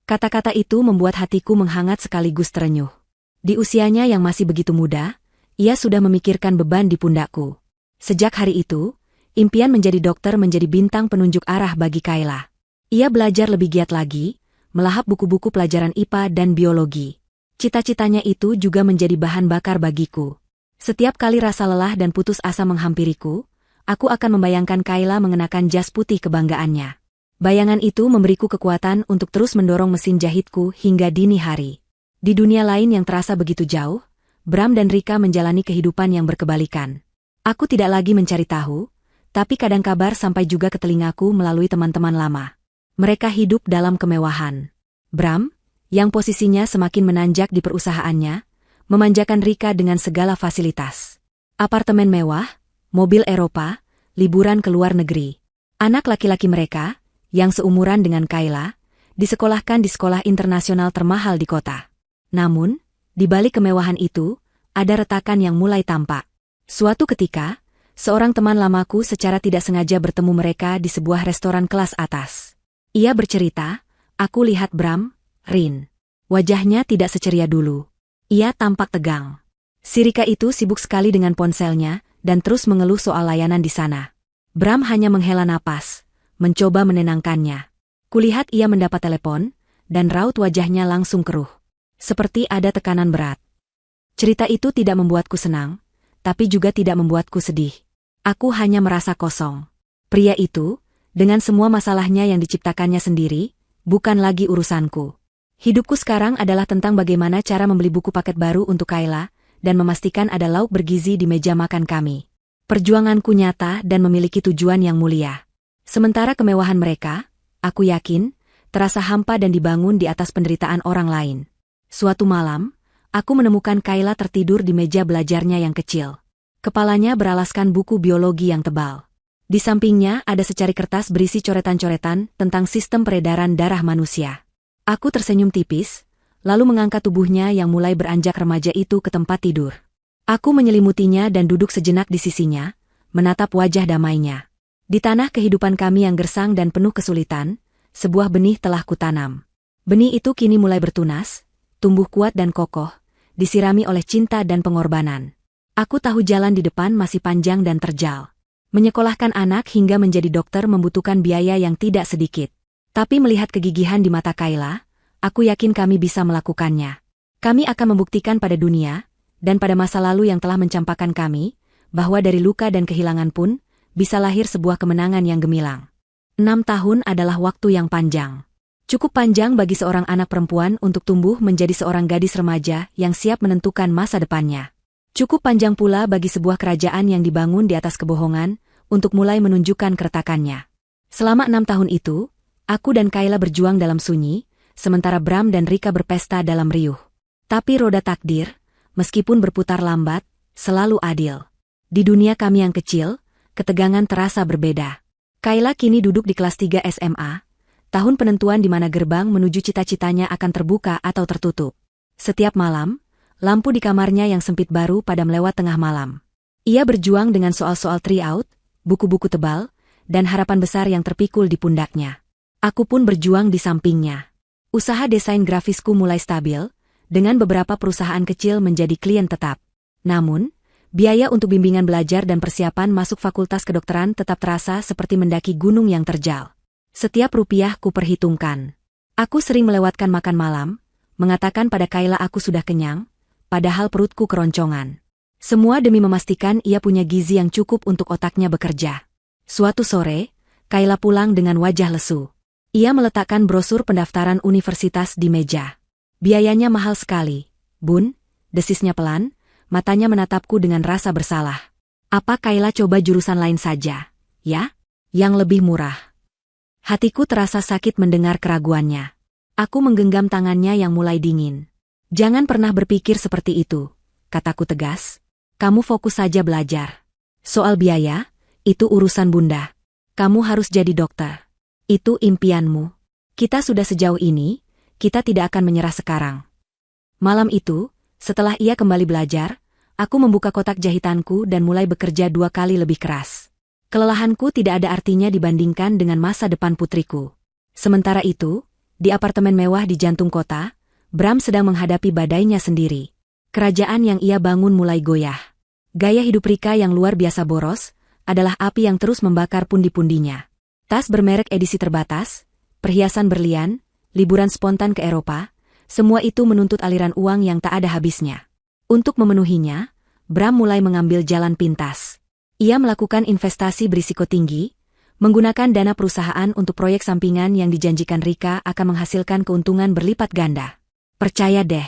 Kata-kata itu membuat hatiku menghangat sekaligus terenyuh. Di usianya yang masih begitu muda, ia sudah memikirkan beban di pundakku. Sejak hari itu, impian menjadi dokter menjadi bintang penunjuk arah bagi Kayla. Ia belajar lebih giat lagi, melahap buku-buku pelajaran IPA dan biologi. Cita-citanya itu juga menjadi bahan bakar bagiku. Setiap kali rasa lelah dan putus asa menghampiriku, aku akan membayangkan Kayla mengenakan jas putih kebanggaannya. Bayangan itu memberiku kekuatan untuk terus mendorong mesin jahitku hingga dini hari. Di dunia lain yang terasa begitu jauh, Bram dan Rika menjalani kehidupan yang berkebalikan. Aku tidak lagi mencari tahu, tapi kadang kabar sampai juga ke telingaku melalui teman-teman lama. Mereka hidup dalam kemewahan. Bram, yang posisinya semakin menanjak di perusahaannya, memanjakan Rika dengan segala fasilitas. Apartemen mewah, mobil Eropa, liburan ke luar negeri. Anak laki-laki mereka, yang seumuran dengan Kayla, disekolahkan di sekolah internasional termahal di kota. Namun, di balik kemewahan itu, ada retakan yang mulai tampak. Suatu ketika, seorang teman lamaku secara tidak sengaja bertemu mereka di sebuah restoran kelas atas. Ia bercerita, "Aku lihat Bram, Rin. Wajahnya tidak seceria dulu. Ia tampak tegang. Si Rika itu sibuk sekali dengan ponselnya dan terus mengeluh soal layanan di sana. Bram hanya menghela napas, mencoba menenangkannya. Kulihat ia mendapat telepon, dan raut wajahnya langsung keruh. Seperti ada tekanan berat. Cerita itu tidak membuatku senang, tapi juga tidak membuatku sedih. Aku hanya merasa kosong. Pria itu, dengan semua masalahnya yang diciptakannya sendiri, bukan lagi urusanku. Hidupku sekarang adalah tentang bagaimana cara membeli buku paket baru untuk Kayla, dan memastikan ada lauk bergizi di meja makan kami. Perjuanganku nyata dan memiliki tujuan yang mulia. Sementara kemewahan mereka, aku yakin, terasa hampa dan dibangun di atas penderitaan orang lain. Suatu malam, aku menemukan Kayla tertidur di meja belajarnya yang kecil. Kepalanya beralaskan buku biologi yang tebal. Di sampingnya ada secari kertas berisi coretan-coretan tentang sistem peredaran darah manusia. Aku tersenyum tipis, lalu mengangkat tubuhnya yang mulai beranjak remaja itu ke tempat tidur. Aku menyelimutinya dan duduk sejenak di sisinya, menatap wajah damainya. Di tanah kehidupan kami yang gersang dan penuh kesulitan, sebuah benih telah kutanam. Benih itu kini mulai bertunas, tumbuh kuat dan kokoh, disirami oleh cinta dan pengorbanan. Aku tahu jalan di depan masih panjang dan terjal. Menyekolahkan anak hingga menjadi dokter membutuhkan biaya yang tidak sedikit. Tapi melihat kegigihan di mata Kayla, aku yakin kami bisa melakukannya. Kami akan membuktikan pada dunia, dan pada masa lalu yang telah mencampakkan kami, bahwa dari luka dan kehilangan pun, bisa lahir sebuah kemenangan yang gemilang. 6 tahun adalah waktu yang panjang. Cukup panjang bagi seorang anak perempuan untuk tumbuh menjadi seorang gadis remaja yang siap menentukan masa depannya. Cukup panjang pula bagi sebuah kerajaan yang dibangun di atas kebohongan, untuk mulai menunjukkan keretakannya. Selama 6 tahun itu, aku dan Kayla berjuang dalam sunyi, sementara Bram dan Rika berpesta dalam riuh. Tapi roda takdir, meskipun berputar lambat, selalu adil. Di dunia kami yang kecil, ketegangan terasa berbeda. Kayla kini duduk di kelas 3 SMA, tahun penentuan di mana gerbang menuju cita-citanya akan terbuka atau tertutup. Setiap malam, lampu di kamarnya yang sempit baru padam lewat tengah malam. Ia berjuang dengan soal-soal tryout, buku-buku tebal, dan harapan besar yang terpikul di pundaknya. Aku pun berjuang di sampingnya. Usaha desain grafisku mulai stabil, dengan beberapa perusahaan kecil menjadi klien tetap. Namun, biaya untuk bimbingan belajar dan persiapan masuk fakultas kedokteran tetap terasa seperti mendaki gunung yang terjal. Setiap rupiah ku perhitungkan. Aku sering melewatkan makan malam, mengatakan pada Kayla aku sudah kenyang, padahal perutku keroncongan. Semua demi memastikan ia punya gizi yang cukup untuk otaknya bekerja. Suatu sore, Kayla pulang dengan wajah lesu. Ia meletakkan brosur pendaftaran universitas di meja. Biayanya mahal sekali, Bun, desisnya pelan, matanya menatapku dengan rasa bersalah. Apa Kayla coba jurusan lain saja, ya? Yang lebih murah. Hatiku terasa sakit mendengar keraguannya. Aku menggenggam tangannya yang mulai dingin. Jangan pernah berpikir seperti itu, kataku tegas. Kamu fokus saja belajar. Soal biaya, itu urusan Bunda. Kamu harus jadi dokter. Itu impianmu. Kita sudah sejauh ini, kita tidak akan menyerah sekarang. Malam itu, setelah ia kembali belajar, aku membuka kotak jahitanku dan mulai bekerja 2 kali lebih keras. Kelelahanku tidak ada artinya dibandingkan dengan masa depan putriku. Sementara itu, di apartemen mewah di jantung kota, Bram sedang menghadapi badainya sendiri. Kerajaan yang ia bangun mulai goyah. Gaya hidup Rika yang luar biasa boros, adalah api yang terus membakar pundi-pundinya. Tas bermerek edisi terbatas, perhiasan berlian, liburan spontan ke Eropa, semua itu menuntut aliran uang yang tak ada habisnya. Untuk memenuhinya, Bram mulai mengambil jalan pintas. Ia melakukan investasi berisiko tinggi, menggunakan dana perusahaan untuk proyek sampingan yang dijanjikan Rika akan menghasilkan keuntungan berlipat ganda. Percaya deh,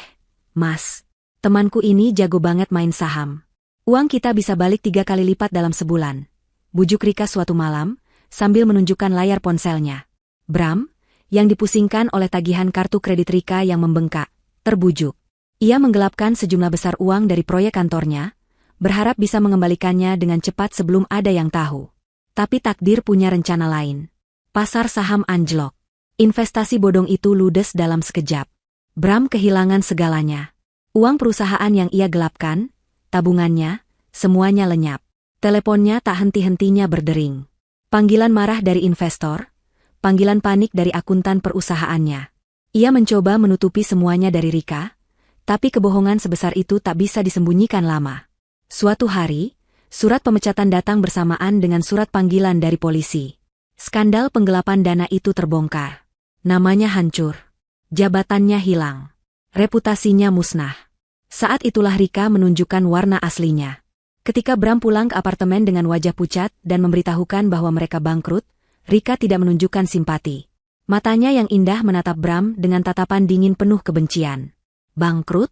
Mas. Temanku ini jago banget main saham. Uang kita bisa balik 3 kali lipat dalam sebulan. Bujuk Rika suatu malam, sambil menunjukkan layar ponselnya. Bram, yang dipusingkan oleh tagihan kartu kredit Rika yang membengkak, terbujuk. Ia menggelapkan sejumlah besar uang dari proyek kantornya, berharap bisa mengembalikannya dengan cepat sebelum ada yang tahu. Tapi takdir punya rencana lain. Pasar saham anjlok. Investasi bodong itu ludes dalam sekejap. Bram kehilangan segalanya. Uang perusahaan yang ia gelapkan, tabungannya, semuanya lenyap. Teleponnya tak henti-hentinya berdering. Panggilan marah dari investor, panggilan panik dari akuntan perusahaannya. Ia mencoba menutupi semuanya dari Rika, tapi kebohongan sebesar itu tak bisa disembunyikan lama. Suatu hari, surat pemecatan datang bersamaan dengan surat panggilan dari polisi. Skandal penggelapan dana itu terbongkar. Namanya hancur. Jabatannya hilang. Reputasinya musnah. Saat itulah Rika menunjukkan warna aslinya. Ketika Bram pulang ke apartemen dengan wajah pucat dan memberitahukan bahwa mereka bangkrut, Rika tidak menunjukkan simpati. Matanya yang indah menatap Bram dengan tatapan dingin penuh kebencian. Bangkrut?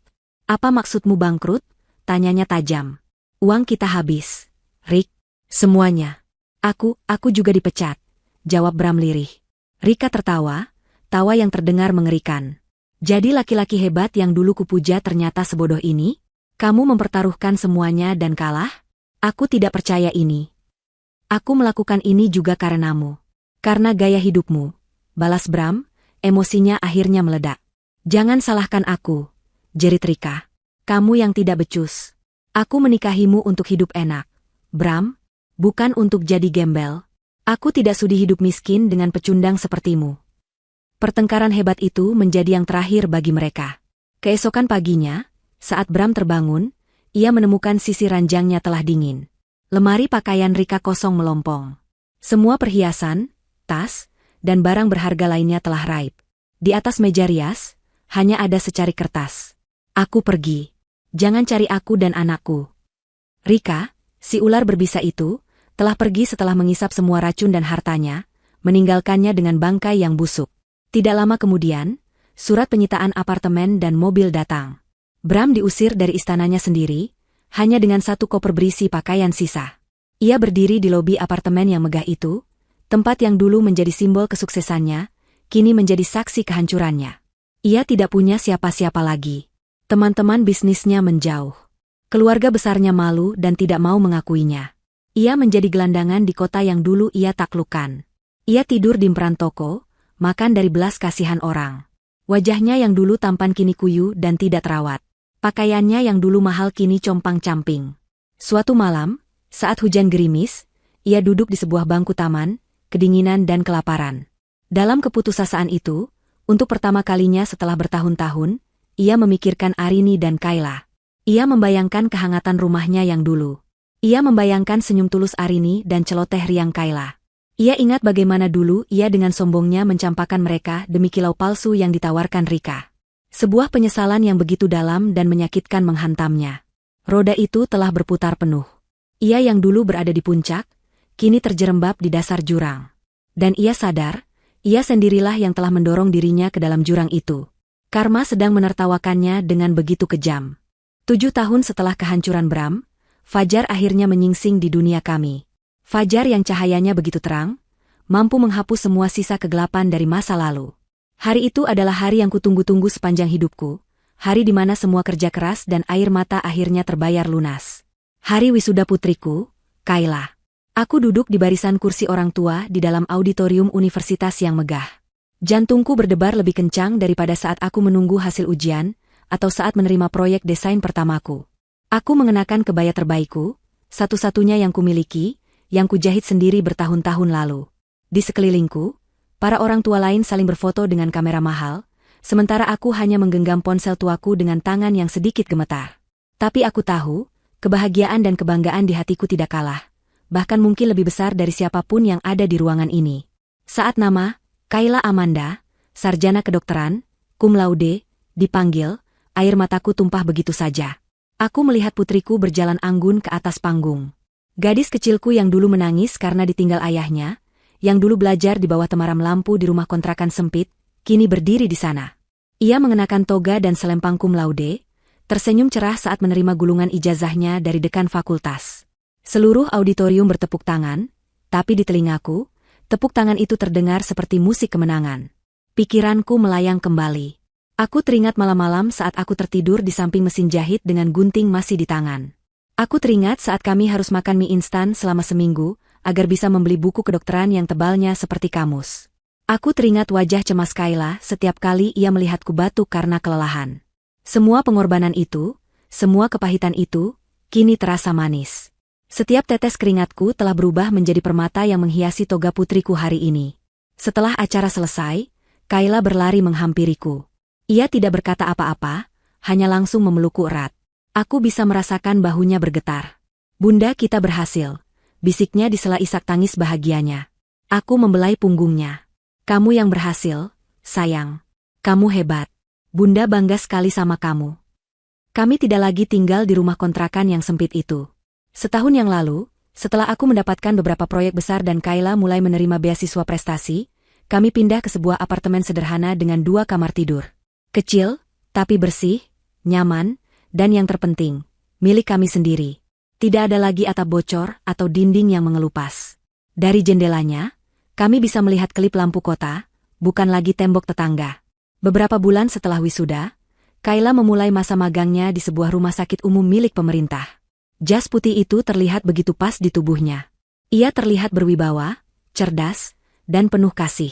Apa maksudmu bangkrut? Tanyanya tajam. Uang kita habis. Rick. Semuanya. Aku juga dipecat. Jawab Bram lirih. Rika tertawa, tawa yang terdengar mengerikan. Jadi laki-laki hebat yang dulu kupuja ternyata sebodoh ini? Kamu mempertaruhkan semuanya dan kalah? Aku tidak percaya ini. Aku melakukan ini juga karenamu. Karena gaya hidupmu. Balas Bram, emosinya akhirnya meledak. Jangan salahkan aku, jerit Rika. Kamu yang tidak becus. Aku menikahimu untuk hidup enak. Bram, bukan untuk jadi gembel. Aku tidak sudi hidup miskin dengan pecundang sepertimu. Pertengkaran hebat itu menjadi yang terakhir bagi mereka. Keesokan paginya, saat Bram terbangun, ia menemukan sisi ranjangnya telah dingin. Lemari pakaian Rika kosong melompong. Semua perhiasan, tas, dan barang berharga lainnya telah raib. Di atas meja rias, hanya ada secari kertas. Aku pergi. Jangan cari aku dan anakku. Rika, si ular berbisa itu, telah pergi setelah mengisap semua racun dan hartanya, meninggalkannya dengan bangkai yang busuk. Tidak lama kemudian, surat penyitaan apartemen dan mobil datang. Bram diusir dari istananya sendiri, hanya dengan satu koper berisi pakaian sisa. Ia berdiri di lobi apartemen yang megah itu, tempat yang dulu menjadi simbol kesuksesannya, kini menjadi saksi kehancurannya. Ia tidak punya siapa-siapa lagi. Teman-teman bisnisnya menjauh. Keluarga besarnya malu dan tidak mau mengakuinya. Ia menjadi gelandangan di kota yang dulu ia taklukkan. Ia tidur di emperan toko, makan dari belas kasihan orang. Wajahnya yang dulu tampan kini kuyu dan tidak terawat. Pakaiannya yang dulu mahal kini compang-camping. Suatu malam, saat hujan gerimis, ia duduk di sebuah bangku taman, kedinginan dan kelaparan. Dalam keputusasaan itu, untuk pertama kalinya setelah bertahun-tahun, ia memikirkan Arini dan Kayla. Ia membayangkan kehangatan rumahnya yang dulu. Ia membayangkan senyum tulus Arini dan celoteh riang Kayla. Ia ingat bagaimana dulu ia dengan sombongnya mencampakkan mereka demi kilau palsu yang ditawarkan Rika. Sebuah penyesalan yang begitu dalam dan menyakitkan menghantamnya. Roda itu telah berputar penuh. Ia yang dulu berada di puncak, kini terjerembab di dasar jurang. Dan ia sadar, ia sendirilah yang telah mendorong dirinya ke dalam jurang itu. Karma sedang menertawakannya dengan begitu kejam. 7 tahun setelah kehancuran Bram, Fajar akhirnya menyingsing di dunia kami. Fajar yang cahayanya begitu terang, mampu menghapus semua sisa kegelapan dari masa lalu. Hari itu adalah hari yang kutunggu-tunggu sepanjang hidupku, hari di mana semua kerja keras dan air mata akhirnya terbayar lunas. Hari wisuda putriku, Kayla. Aku duduk di barisan kursi orang tua di dalam auditorium universitas yang megah. Jantungku berdebar lebih kencang daripada saat aku menunggu hasil ujian, atau saat menerima proyek desain pertamaku. Aku mengenakan kebaya terbaikku, satu-satunya yang kumiliki, yang kujahit sendiri bertahun-tahun lalu. Di sekelilingku, para orang tua lain saling berfoto dengan kamera mahal, sementara aku hanya menggenggam ponsel tuaku dengan tangan yang sedikit gemetar. Tapi aku tahu, kebahagiaan dan kebanggaan di hatiku tidak kalah. Bahkan mungkin lebih besar dari siapapun yang ada di ruangan ini. Saat nama, Kayla Amanda, sarjana kedokteran, cum laude, dipanggil, air mataku tumpah begitu saja. Aku melihat putriku berjalan anggun ke atas panggung. Gadis kecilku yang dulu menangis karena ditinggal ayahnya, yang dulu belajar di bawah temaram lampu di rumah kontrakan sempit, kini berdiri di sana. Ia mengenakan toga dan selempang cum laude, tersenyum cerah saat menerima gulungan ijazahnya dari dekan fakultas. Seluruh auditorium bertepuk tangan, tapi di telingaku, tepuk tangan itu terdengar seperti musik kemenangan. Pikiranku melayang kembali. Aku teringat malam-malam saat aku tertidur di samping mesin jahit dengan gunting masih di tangan. Aku teringat saat kami harus makan mie instan selama seminggu, agar bisa membeli buku kedokteran yang tebalnya seperti kamus. Aku teringat wajah cemas Kayla setiap kali ia melihatku batuk karena kelelahan. Semua pengorbanan itu, semua kepahitan itu, kini terasa manis. Setiap tetes keringatku telah berubah menjadi permata yang menghiasi toga putriku hari ini. Setelah acara selesai, Kayla berlari menghampiriku. Ia tidak berkata apa-apa, hanya langsung memelukku erat. Aku bisa merasakan bahunya bergetar. Bunda, kita berhasil, bisiknya di sela isak tangis bahagianya. Aku membelai punggungnya. Kamu yang berhasil, sayang. Kamu hebat. Bunda bangga sekali sama kamu. Kami tidak lagi tinggal di rumah kontrakan yang sempit itu. Setahun yang lalu, setelah aku mendapatkan beberapa proyek besar dan Kayla mulai menerima beasiswa prestasi, kami pindah ke sebuah apartemen sederhana dengan 2 kamar tidur. Kecil, tapi bersih, nyaman, dan yang terpenting, milik kami sendiri. Tidak ada lagi atap bocor atau dinding yang mengelupas. Dari jendelanya, kami bisa melihat kelip lampu kota, bukan lagi tembok tetangga. Beberapa bulan setelah wisuda, Kayla memulai masa magangnya di sebuah rumah sakit umum milik pemerintah. Jas putih itu terlihat begitu pas di tubuhnya. Ia terlihat berwibawa, cerdas, dan penuh kasih.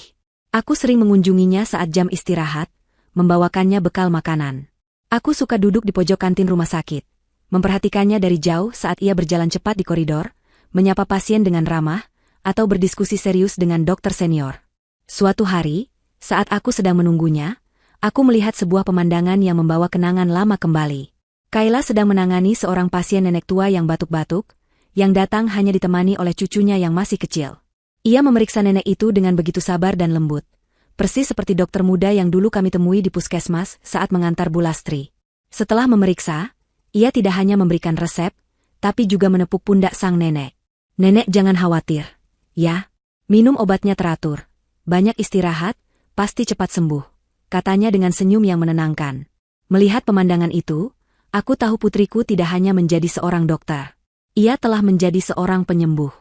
Aku sering mengunjunginya saat jam istirahat, membawakannya bekal makanan. Aku suka duduk di pojok kantin rumah sakit, memperhatikannya dari jauh saat ia berjalan cepat di koridor, menyapa pasien dengan ramah, atau berdiskusi serius dengan dokter senior. Suatu hari, saat aku sedang menunggunya, aku melihat sebuah pemandangan yang membawa kenangan lama kembali. Kayla sedang menangani seorang pasien nenek tua yang batuk-batuk, yang datang hanya ditemani oleh cucunya yang masih kecil. Ia memeriksa nenek itu dengan begitu sabar dan lembut, persis seperti dokter muda yang dulu kami temui di puskesmas saat mengantar Bu Lastri. Setelah memeriksa, ia tidak hanya memberikan resep, tapi juga menepuk pundak sang nenek. Nenek jangan khawatir, ya. Minum obatnya teratur. Banyak istirahat, pasti cepat sembuh, katanya dengan senyum yang menenangkan. Melihat pemandangan itu, aku tahu putriku tidak hanya menjadi seorang dokter. Ia telah menjadi seorang penyembuh.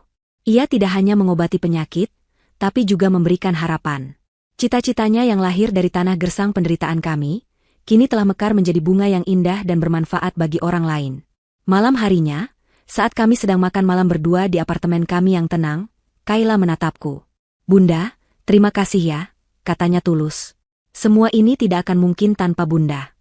Ia tidak hanya mengobati penyakit, tapi juga memberikan harapan. Cita-citanya yang lahir dari tanah gersang penderitaan kami, kini telah mekar menjadi bunga yang indah dan bermanfaat bagi orang lain. Malam harinya, saat kami sedang makan malam berdua di apartemen kami yang tenang, Kayla menatapku. Bunda, terima kasih ya, katanya tulus. Semua ini tidak akan mungkin tanpa Bunda.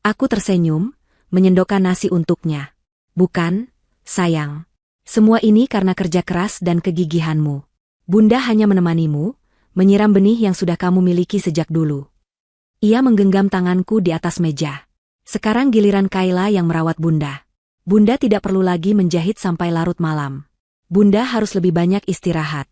Aku tersenyum, menyendokkan nasi untuknya. Bukan, sayang. Semua ini karena kerja keras dan kegigihanmu. Bunda hanya menemanimu, menyiram benih yang sudah kamu miliki sejak dulu. Ia menggenggam tanganku di atas meja. Sekarang giliran Kayla yang merawat Bunda. Bunda tidak perlu lagi menjahit sampai larut malam. Bunda harus lebih banyak istirahat.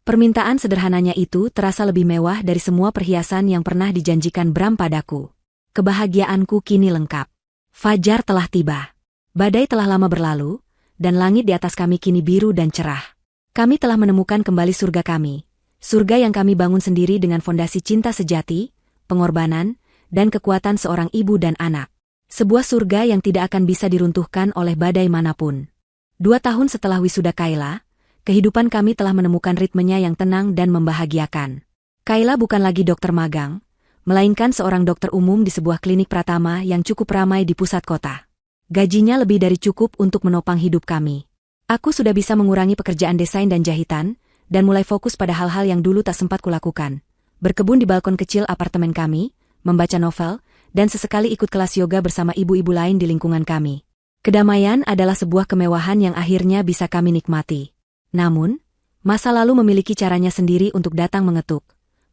Permintaan sederhananya itu terasa lebih mewah dari semua perhiasan yang pernah dijanjikan Bram padaku. Kebahagiaanku kini lengkap. Fajar telah tiba. Badai telah lama berlalu, dan langit di atas kami kini biru dan cerah. Kami telah menemukan kembali surga kami. Surga yang kami bangun sendiri dengan fondasi cinta sejati, pengorbanan, dan kekuatan seorang ibu dan anak. Sebuah surga yang tidak akan bisa diruntuhkan oleh badai manapun. 2 tahun setelah wisuda Kayla, kehidupan kami telah menemukan ritmenya yang tenang dan membahagiakan. Kayla bukan lagi dokter magang, melainkan seorang dokter umum di sebuah klinik pratama yang cukup ramai di pusat kota. Gajinya lebih dari cukup untuk menopang hidup kami. Aku sudah bisa mengurangi pekerjaan desain dan jahitan, dan mulai fokus pada hal-hal yang dulu tak sempat kulakukan. Berkebun di balkon kecil apartemen kami, membaca novel, dan sesekali ikut kelas yoga bersama ibu-ibu lain di lingkungan kami. Kedamaian adalah sebuah kemewahan yang akhirnya bisa kami nikmati. Namun, masa lalu memiliki caranya sendiri untuk datang mengetuk,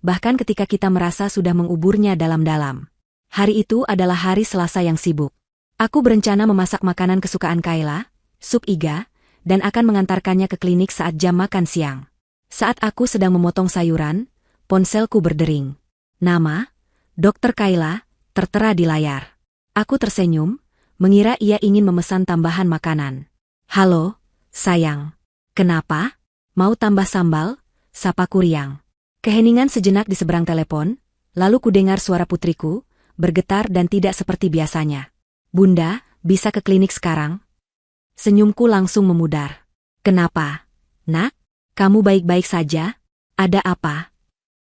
bahkan ketika kita merasa sudah menguburnya dalam-dalam. Hari itu adalah hari Selasa yang sibuk. Aku berencana memasak makanan kesukaan Kayla, sup iga, dan akan mengantarkannya ke klinik saat jam makan siang. Saat aku sedang memotong sayuran, ponselku berdering. Nama, Dr. Kayla, tertera di layar. Aku tersenyum, mengira ia ingin memesan tambahan makanan. Halo, sayang. Kenapa? Mau tambah sambal? Sapaku riang. Keheningan sejenak di seberang telepon, lalu kudengar suara putriku, bergetar dan tidak seperti biasanya. Bunda, bisa ke klinik sekarang? Senyumku langsung memudar. Kenapa? Nak? Kamu baik-baik saja? Ada apa?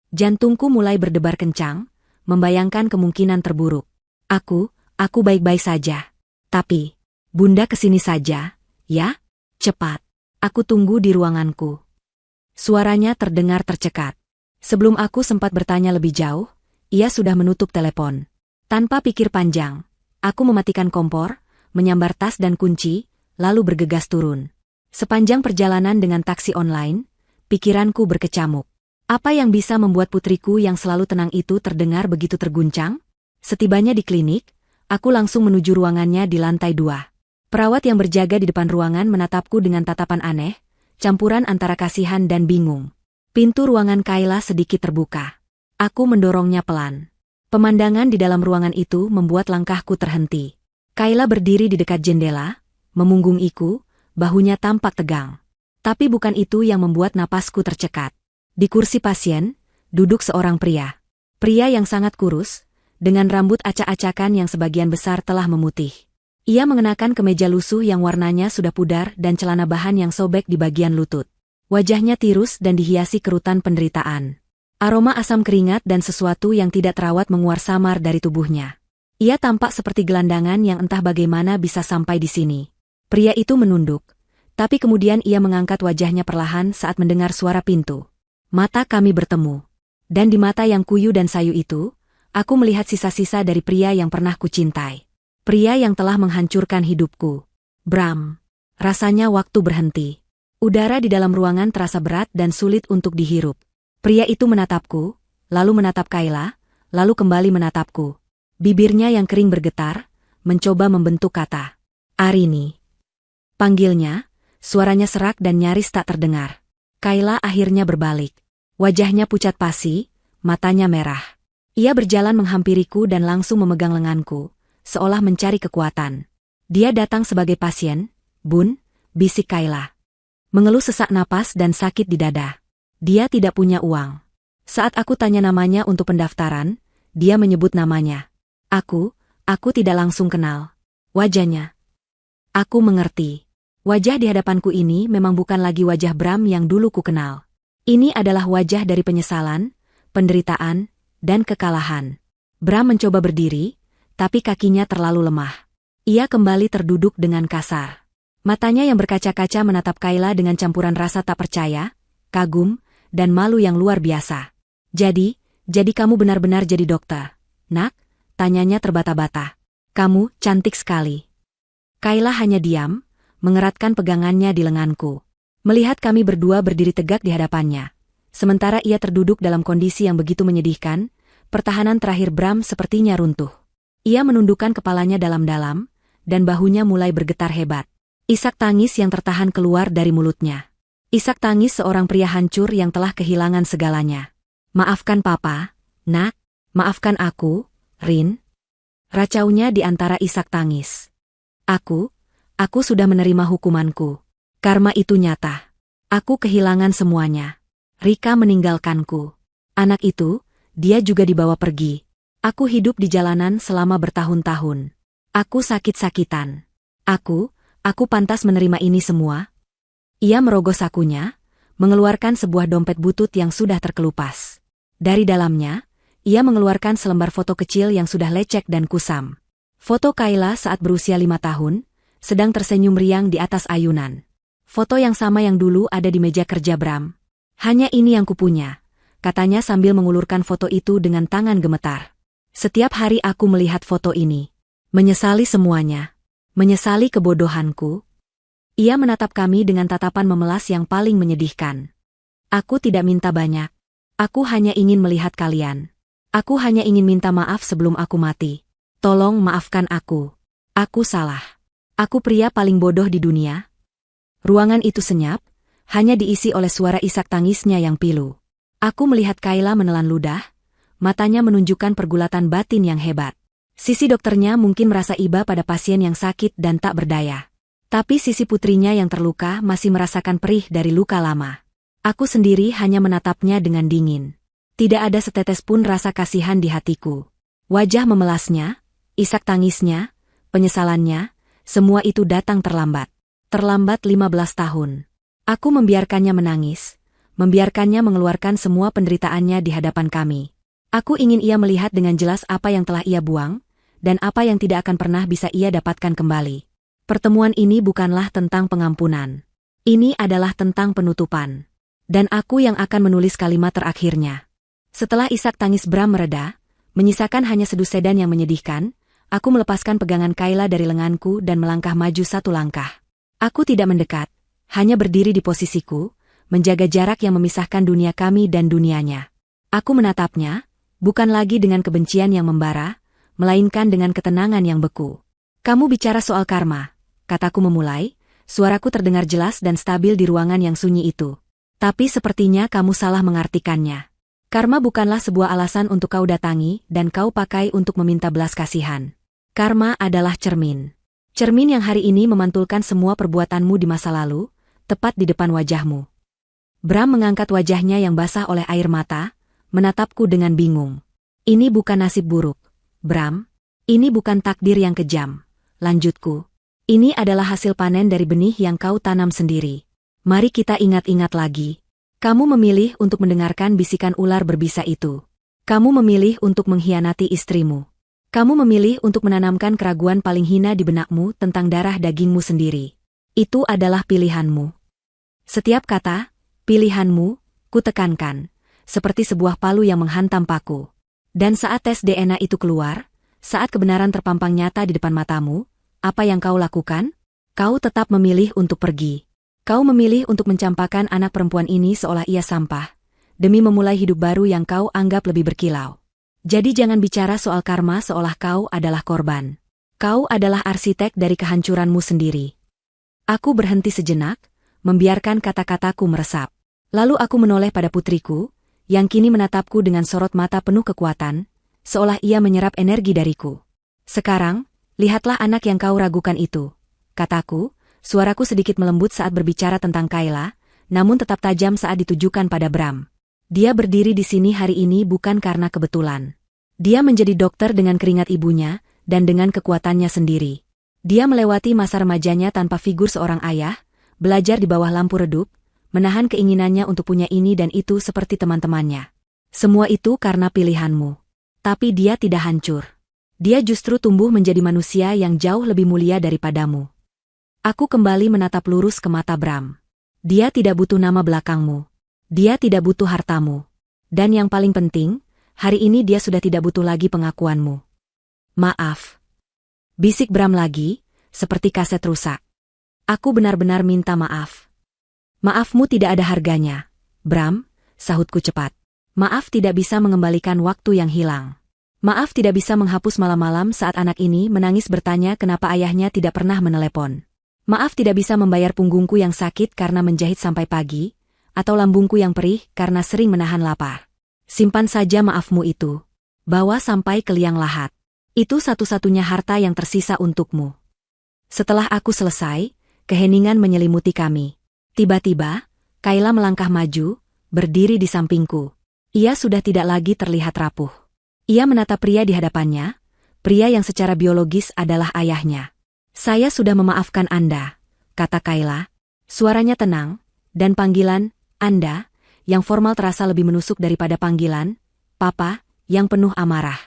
Jantungku mulai berdebar kencang, membayangkan kemungkinan terburuk. Aku baik-baik saja. Tapi, Bunda kesini saja, ya? Cepat. Aku tunggu di ruanganku. Suaranya terdengar tercekat. Sebelum aku sempat bertanya lebih jauh, ia sudah menutup telepon. Tanpa pikir panjang, aku mematikan kompor, menyambar tas dan kunci, lalu bergegas turun. Sepanjang perjalanan dengan taksi online, pikiranku berkecamuk. Apa yang bisa membuat putriku yang selalu tenang itu terdengar begitu terguncang? Setibanya di klinik, aku langsung menuju ruangannya di lantai 2. Perawat yang berjaga di depan ruangan menatapku dengan tatapan aneh, campuran antara kasihan dan bingung. Pintu ruangan Kayla sedikit terbuka. Aku mendorongnya pelan. Pemandangan di dalam ruangan itu membuat langkahku terhenti. Kayla berdiri di dekat jendela, memunggungiku, bahunya tampak tegang. Tapi bukan itu yang membuat napasku tercekat. Di kursi pasien, duduk seorang pria. Pria yang sangat kurus, dengan rambut acak-acakan yang sebagian besar telah memutih. Ia mengenakan kemeja lusuh yang warnanya sudah pudar dan celana bahan yang sobek di bagian lutut. Wajahnya tirus dan dihiasi kerutan penderitaan. Aroma asam keringat dan sesuatu yang tidak terawat menguar samar dari tubuhnya. Ia tampak seperti gelandangan yang entah bagaimana bisa sampai di sini. Pria itu menunduk, tapi kemudian ia mengangkat wajahnya perlahan saat mendengar suara pintu. Mata kami bertemu. Dan di mata yang kuyu dan sayu itu, aku melihat sisa-sisa dari pria yang pernah kucintai. Pria yang telah menghancurkan hidupku. Bram. Rasanya waktu berhenti. Udara di dalam ruangan terasa berat dan sulit untuk dihirup. Pria itu menatapku, lalu menatap Kayla, lalu kembali menatapku. Bibirnya yang kering bergetar, mencoba membentuk kata. Arini. Panggilnya, suaranya serak dan nyaris tak terdengar. Kayla akhirnya berbalik. Wajahnya pucat pasi, matanya merah. Ia berjalan menghampiriku dan langsung memegang lenganku, seolah mencari kekuatan. Dia datang sebagai pasien, Bun, bisik Kayla. Mengeluh sesak napas dan sakit di dada. Dia tidak punya uang. Saat aku tanya namanya untuk pendaftaran, dia menyebut namanya. Aku tidak langsung kenal wajahnya. Aku mengerti. Wajah di hadapanku ini memang bukan lagi wajah Bram yang dulu ku kenal. Ini adalah wajah dari penyesalan, penderitaan, dan kekalahan. Bram mencoba berdiri, tapi kakinya terlalu lemah. Ia kembali terduduk dengan kasar. Matanya yang berkaca-kaca menatap Kayla dengan campuran rasa tak percaya, kagum, dan malu yang luar biasa. Jadi kamu benar-benar jadi dokter, nak? Tanyanya terbata-bata. Kamu cantik sekali. Kayla hanya diam, mengeratkan pegangannya di lenganku. Melihat kami berdua berdiri tegak di hadapannya. Sementara ia terduduk dalam kondisi yang begitu menyedihkan, pertahanan terakhir Bram sepertinya runtuh. Ia menundukkan kepalanya dalam-dalam, dan bahunya mulai bergetar hebat. Isak tangis yang tertahan keluar dari mulutnya. Isak tangis seorang pria hancur yang telah kehilangan segalanya. Maafkan papa, nak. Maafkan aku, Rin. Racaunya di antara isak tangis. Aku sudah menerima hukumanku. Karma itu nyata. Aku kehilangan semuanya. Rika meninggalkanku. Anak itu, dia juga dibawa pergi. Aku hidup di jalanan selama bertahun-tahun. Aku sakit-sakitan. Aku pantas menerima ini semua. Ia merogoh sakunya, mengeluarkan sebuah dompet butut yang sudah terkelupas. Dari dalamnya, ia mengeluarkan selembar foto kecil yang sudah lecek dan kusam. Foto Kayla saat berusia 5 tahun, sedang tersenyum riang di atas ayunan. Foto yang sama yang dulu ada di meja kerja Bram. Hanya ini yang kupunya, katanya sambil mengulurkan foto itu dengan tangan gemetar. Setiap hari aku melihat foto ini. Menyesali semuanya. Menyesali kebodohanku. Ia menatap kami dengan tatapan memelas yang paling menyedihkan. Aku tidak minta banyak. Aku hanya ingin melihat kalian. Aku hanya ingin minta maaf sebelum aku mati. Tolong maafkan aku. Aku salah. Aku pria paling bodoh di dunia. Ruangan itu senyap, hanya diisi oleh suara isak tangisnya yang pilu. Aku melihat Kayla menelan ludah, matanya menunjukkan pergulatan batin yang hebat. Sisi dokternya mungkin merasa iba pada pasien yang sakit dan tak berdaya. Tapi sisi putrinya yang terluka masih merasakan perih dari luka lama. Aku sendiri hanya menatapnya dengan dingin. Tidak ada setetes pun rasa kasihan di hatiku. Wajah memelasnya, isak tangisnya, penyesalannya, semua itu datang terlambat. Terlambat 15 tahun. Aku membiarkannya menangis, membiarkannya mengeluarkan semua penderitaannya di hadapan kami. Aku ingin ia melihat dengan jelas apa yang telah ia buang, dan apa yang tidak akan pernah bisa ia dapatkan kembali. Pertemuan ini bukanlah tentang pengampunan. Ini adalah tentang penutupan. Dan aku yang akan menulis kalimat terakhirnya. Setelah isak tangis Bram mereda, menyisakan hanya seduh sedan yang menyedihkan, aku melepaskan pegangan Kayla dari lenganku dan melangkah maju 1 langkah. Aku tidak mendekat, hanya berdiri di posisiku, menjaga jarak yang memisahkan dunia kami dan dunianya. Aku menatapnya, bukan lagi dengan kebencian yang membara, melainkan dengan ketenangan yang beku. Kamu bicara soal karma, kataku memulai, suaraku terdengar jelas dan stabil di ruangan yang sunyi itu. Tapi sepertinya kamu salah mengartikannya. Karma bukanlah sebuah alasan untuk kau datangi dan kau pakai untuk meminta belas kasihan. Karma adalah cermin. Cermin yang hari ini memantulkan semua perbuatanmu di masa lalu, tepat di depan wajahmu. Bram mengangkat wajahnya yang basah oleh air mata, menatapku dengan bingung. Ini bukan nasib buruk, Bram. Ini bukan takdir yang kejam, lanjutku. Ini adalah hasil panen dari benih yang kau tanam sendiri. Mari kita ingat-ingat lagi. Kamu memilih untuk mendengarkan bisikan ular berbisa itu. Kamu memilih untuk mengkhianati istrimu. Kamu memilih untuk menanamkan keraguan paling hina di benakmu tentang darah dagingmu sendiri. Itu adalah pilihanmu. Setiap kata, pilihanmu, kutekankan, seperti sebuah palu yang menghantam paku. Dan saat tes DNA itu keluar, saat kebenaran terpampang nyata di depan matamu, apa yang kau lakukan? Kau tetap memilih untuk pergi. Kau memilih untuk mencampakkan anak perempuan ini seolah ia sampah, demi memulai hidup baru yang kau anggap lebih berkilau. Jadi jangan bicara soal karma seolah kau adalah korban. Kau adalah arsitek dari kehancuranmu sendiri. Aku berhenti sejenak, membiarkan kata-kataku meresap. Lalu aku menoleh pada putriku, yang kini menatapku dengan sorot mata penuh kekuatan, seolah ia menyerap energi dariku. Sekarang, lihatlah anak yang kau ragukan itu, kataku, suaraku sedikit melembut saat berbicara tentang Kayla, namun tetap tajam saat ditujukan pada Bram. Dia berdiri di sini hari ini bukan karena kebetulan. Dia menjadi dokter dengan keringat ibunya, dan dengan kekuatannya sendiri. Dia melewati masa remajanya tanpa figur seorang ayah, belajar di bawah lampu redup, menahan keinginannya untuk punya ini dan itu seperti teman-temannya. Semua itu karena pilihanmu. Tapi dia tidak hancur. Dia justru tumbuh menjadi manusia yang jauh lebih mulia daripadamu. Aku kembali menatap lurus ke mata Bram. Dia tidak butuh nama belakangmu. Dia tidak butuh hartamu. Dan yang paling penting, hari ini dia sudah tidak butuh lagi pengakuanmu. Maaf. Bisik Bram lagi, seperti kaset rusak. Aku benar-benar minta maaf. Maafmu tidak ada harganya, Bram, sahutku cepat. Maaf tidak bisa mengembalikan waktu yang hilang. Maaf tidak bisa menghapus malam-malam saat anak ini menangis bertanya kenapa ayahnya tidak pernah menelepon. Maaf tidak bisa membayar punggungku yang sakit karena menjahit sampai pagi, atau lambungku yang perih karena sering menahan lapar. Simpan saja maafmu itu. Bawa sampai ke liang lahat. Itu satu-satunya harta yang tersisa untukmu. Setelah aku selesai, keheningan menyelimuti kami. Tiba-tiba, Kayla melangkah maju, berdiri di sampingku. Ia sudah tidak lagi terlihat rapuh. Ia menatap pria di hadapannya, pria yang secara biologis adalah ayahnya. Saya sudah memaafkan Anda, kata Kayla. Suaranya tenang, dan panggilan, Anda, yang formal terasa lebih menusuk daripada panggilan, Papa, yang penuh amarah.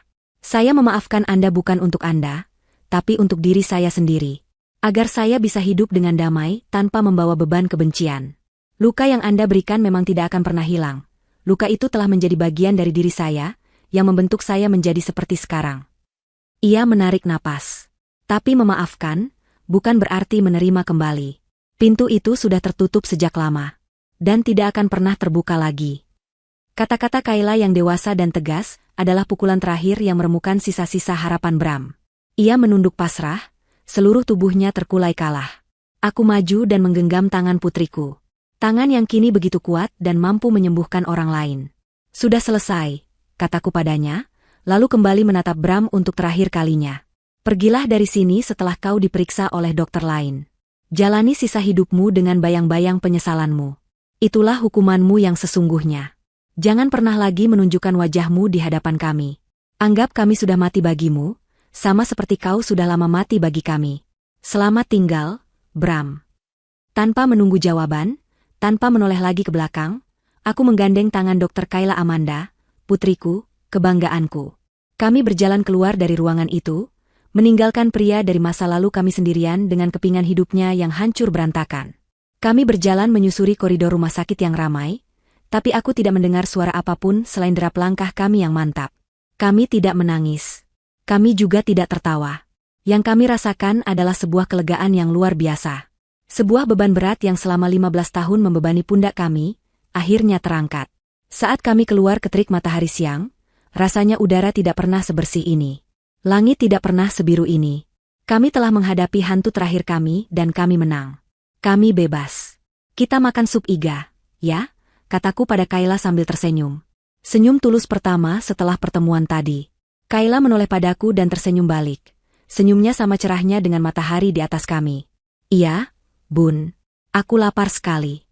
Saya memaafkan Anda bukan untuk Anda, tapi untuk diri saya sendiri. Agar saya bisa hidup dengan damai tanpa membawa beban kebencian. Luka yang Anda berikan memang tidak akan pernah hilang. Luka itu telah menjadi bagian dari diri saya, yang membentuk saya menjadi seperti sekarang. Ia menarik napas. Tapi memaafkan, bukan berarti menerima kembali. Pintu itu sudah tertutup sejak lama. Dan tidak akan pernah terbuka lagi. Kata-kata Kayla yang dewasa dan tegas, adalah pukulan terakhir yang meremukan sisa-sisa harapan Bram. Ia menunduk pasrah, seluruh tubuhnya terkulai kalah. Aku maju dan menggenggam tangan putriku. Tangan yang kini begitu kuat dan mampu menyembuhkan orang lain. Sudah selesai, kataku padanya, lalu kembali menatap Bram untuk terakhir kalinya. Pergilah dari sini setelah kau diperiksa oleh dokter lain. Jalani sisa hidupmu dengan bayang-bayang penyesalanmu. Itulah hukumanmu yang sesungguhnya. Jangan pernah lagi menunjukkan wajahmu di hadapan kami. Anggap kami sudah mati bagimu, sama seperti kau sudah lama mati bagi kami. Selamat tinggal, Bram. Tanpa menunggu jawaban, tanpa menoleh lagi ke belakang, aku menggandeng tangan Dr. Kayla Amanda, putriku, kebanggaanku. Kami berjalan keluar dari ruangan itu, meninggalkan pria dari masa lalu kami sendirian dengan kepingan hidupnya yang hancur berantakan. Kami berjalan menyusuri koridor rumah sakit yang ramai, tapi aku tidak mendengar suara apapun selain derap langkah kami yang mantap. Kami tidak menangis. Kami juga tidak tertawa. Yang kami rasakan adalah sebuah kelegaan yang luar biasa. Sebuah beban berat yang selama 15 tahun membebani pundak kami, akhirnya terangkat. Saat kami keluar ke terik matahari siang, rasanya udara tidak pernah sebersih ini. Langit tidak pernah sebiru ini. Kami telah menghadapi hantu terakhir kami dan kami menang. Kami bebas. Kita makan sup iga, ya? Kataku pada Kayla sambil tersenyum. Senyum tulus pertama setelah pertemuan tadi. Kayla menoleh padaku dan tersenyum balik. Senyumnya sama cerahnya dengan matahari di atas kami. Iya, Bun. Aku lapar sekali.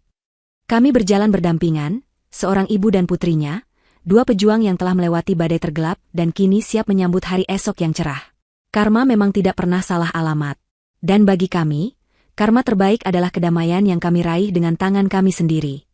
Kami berjalan berdampingan, seorang ibu dan putrinya, Dua pejuang yang telah melewati badai tergelap dan kini siap menyambut hari esok yang cerah. Karma memang tidak pernah salah alamat. Dan bagi kami, karma terbaik adalah kedamaian yang kami raih dengan tangan kami sendiri.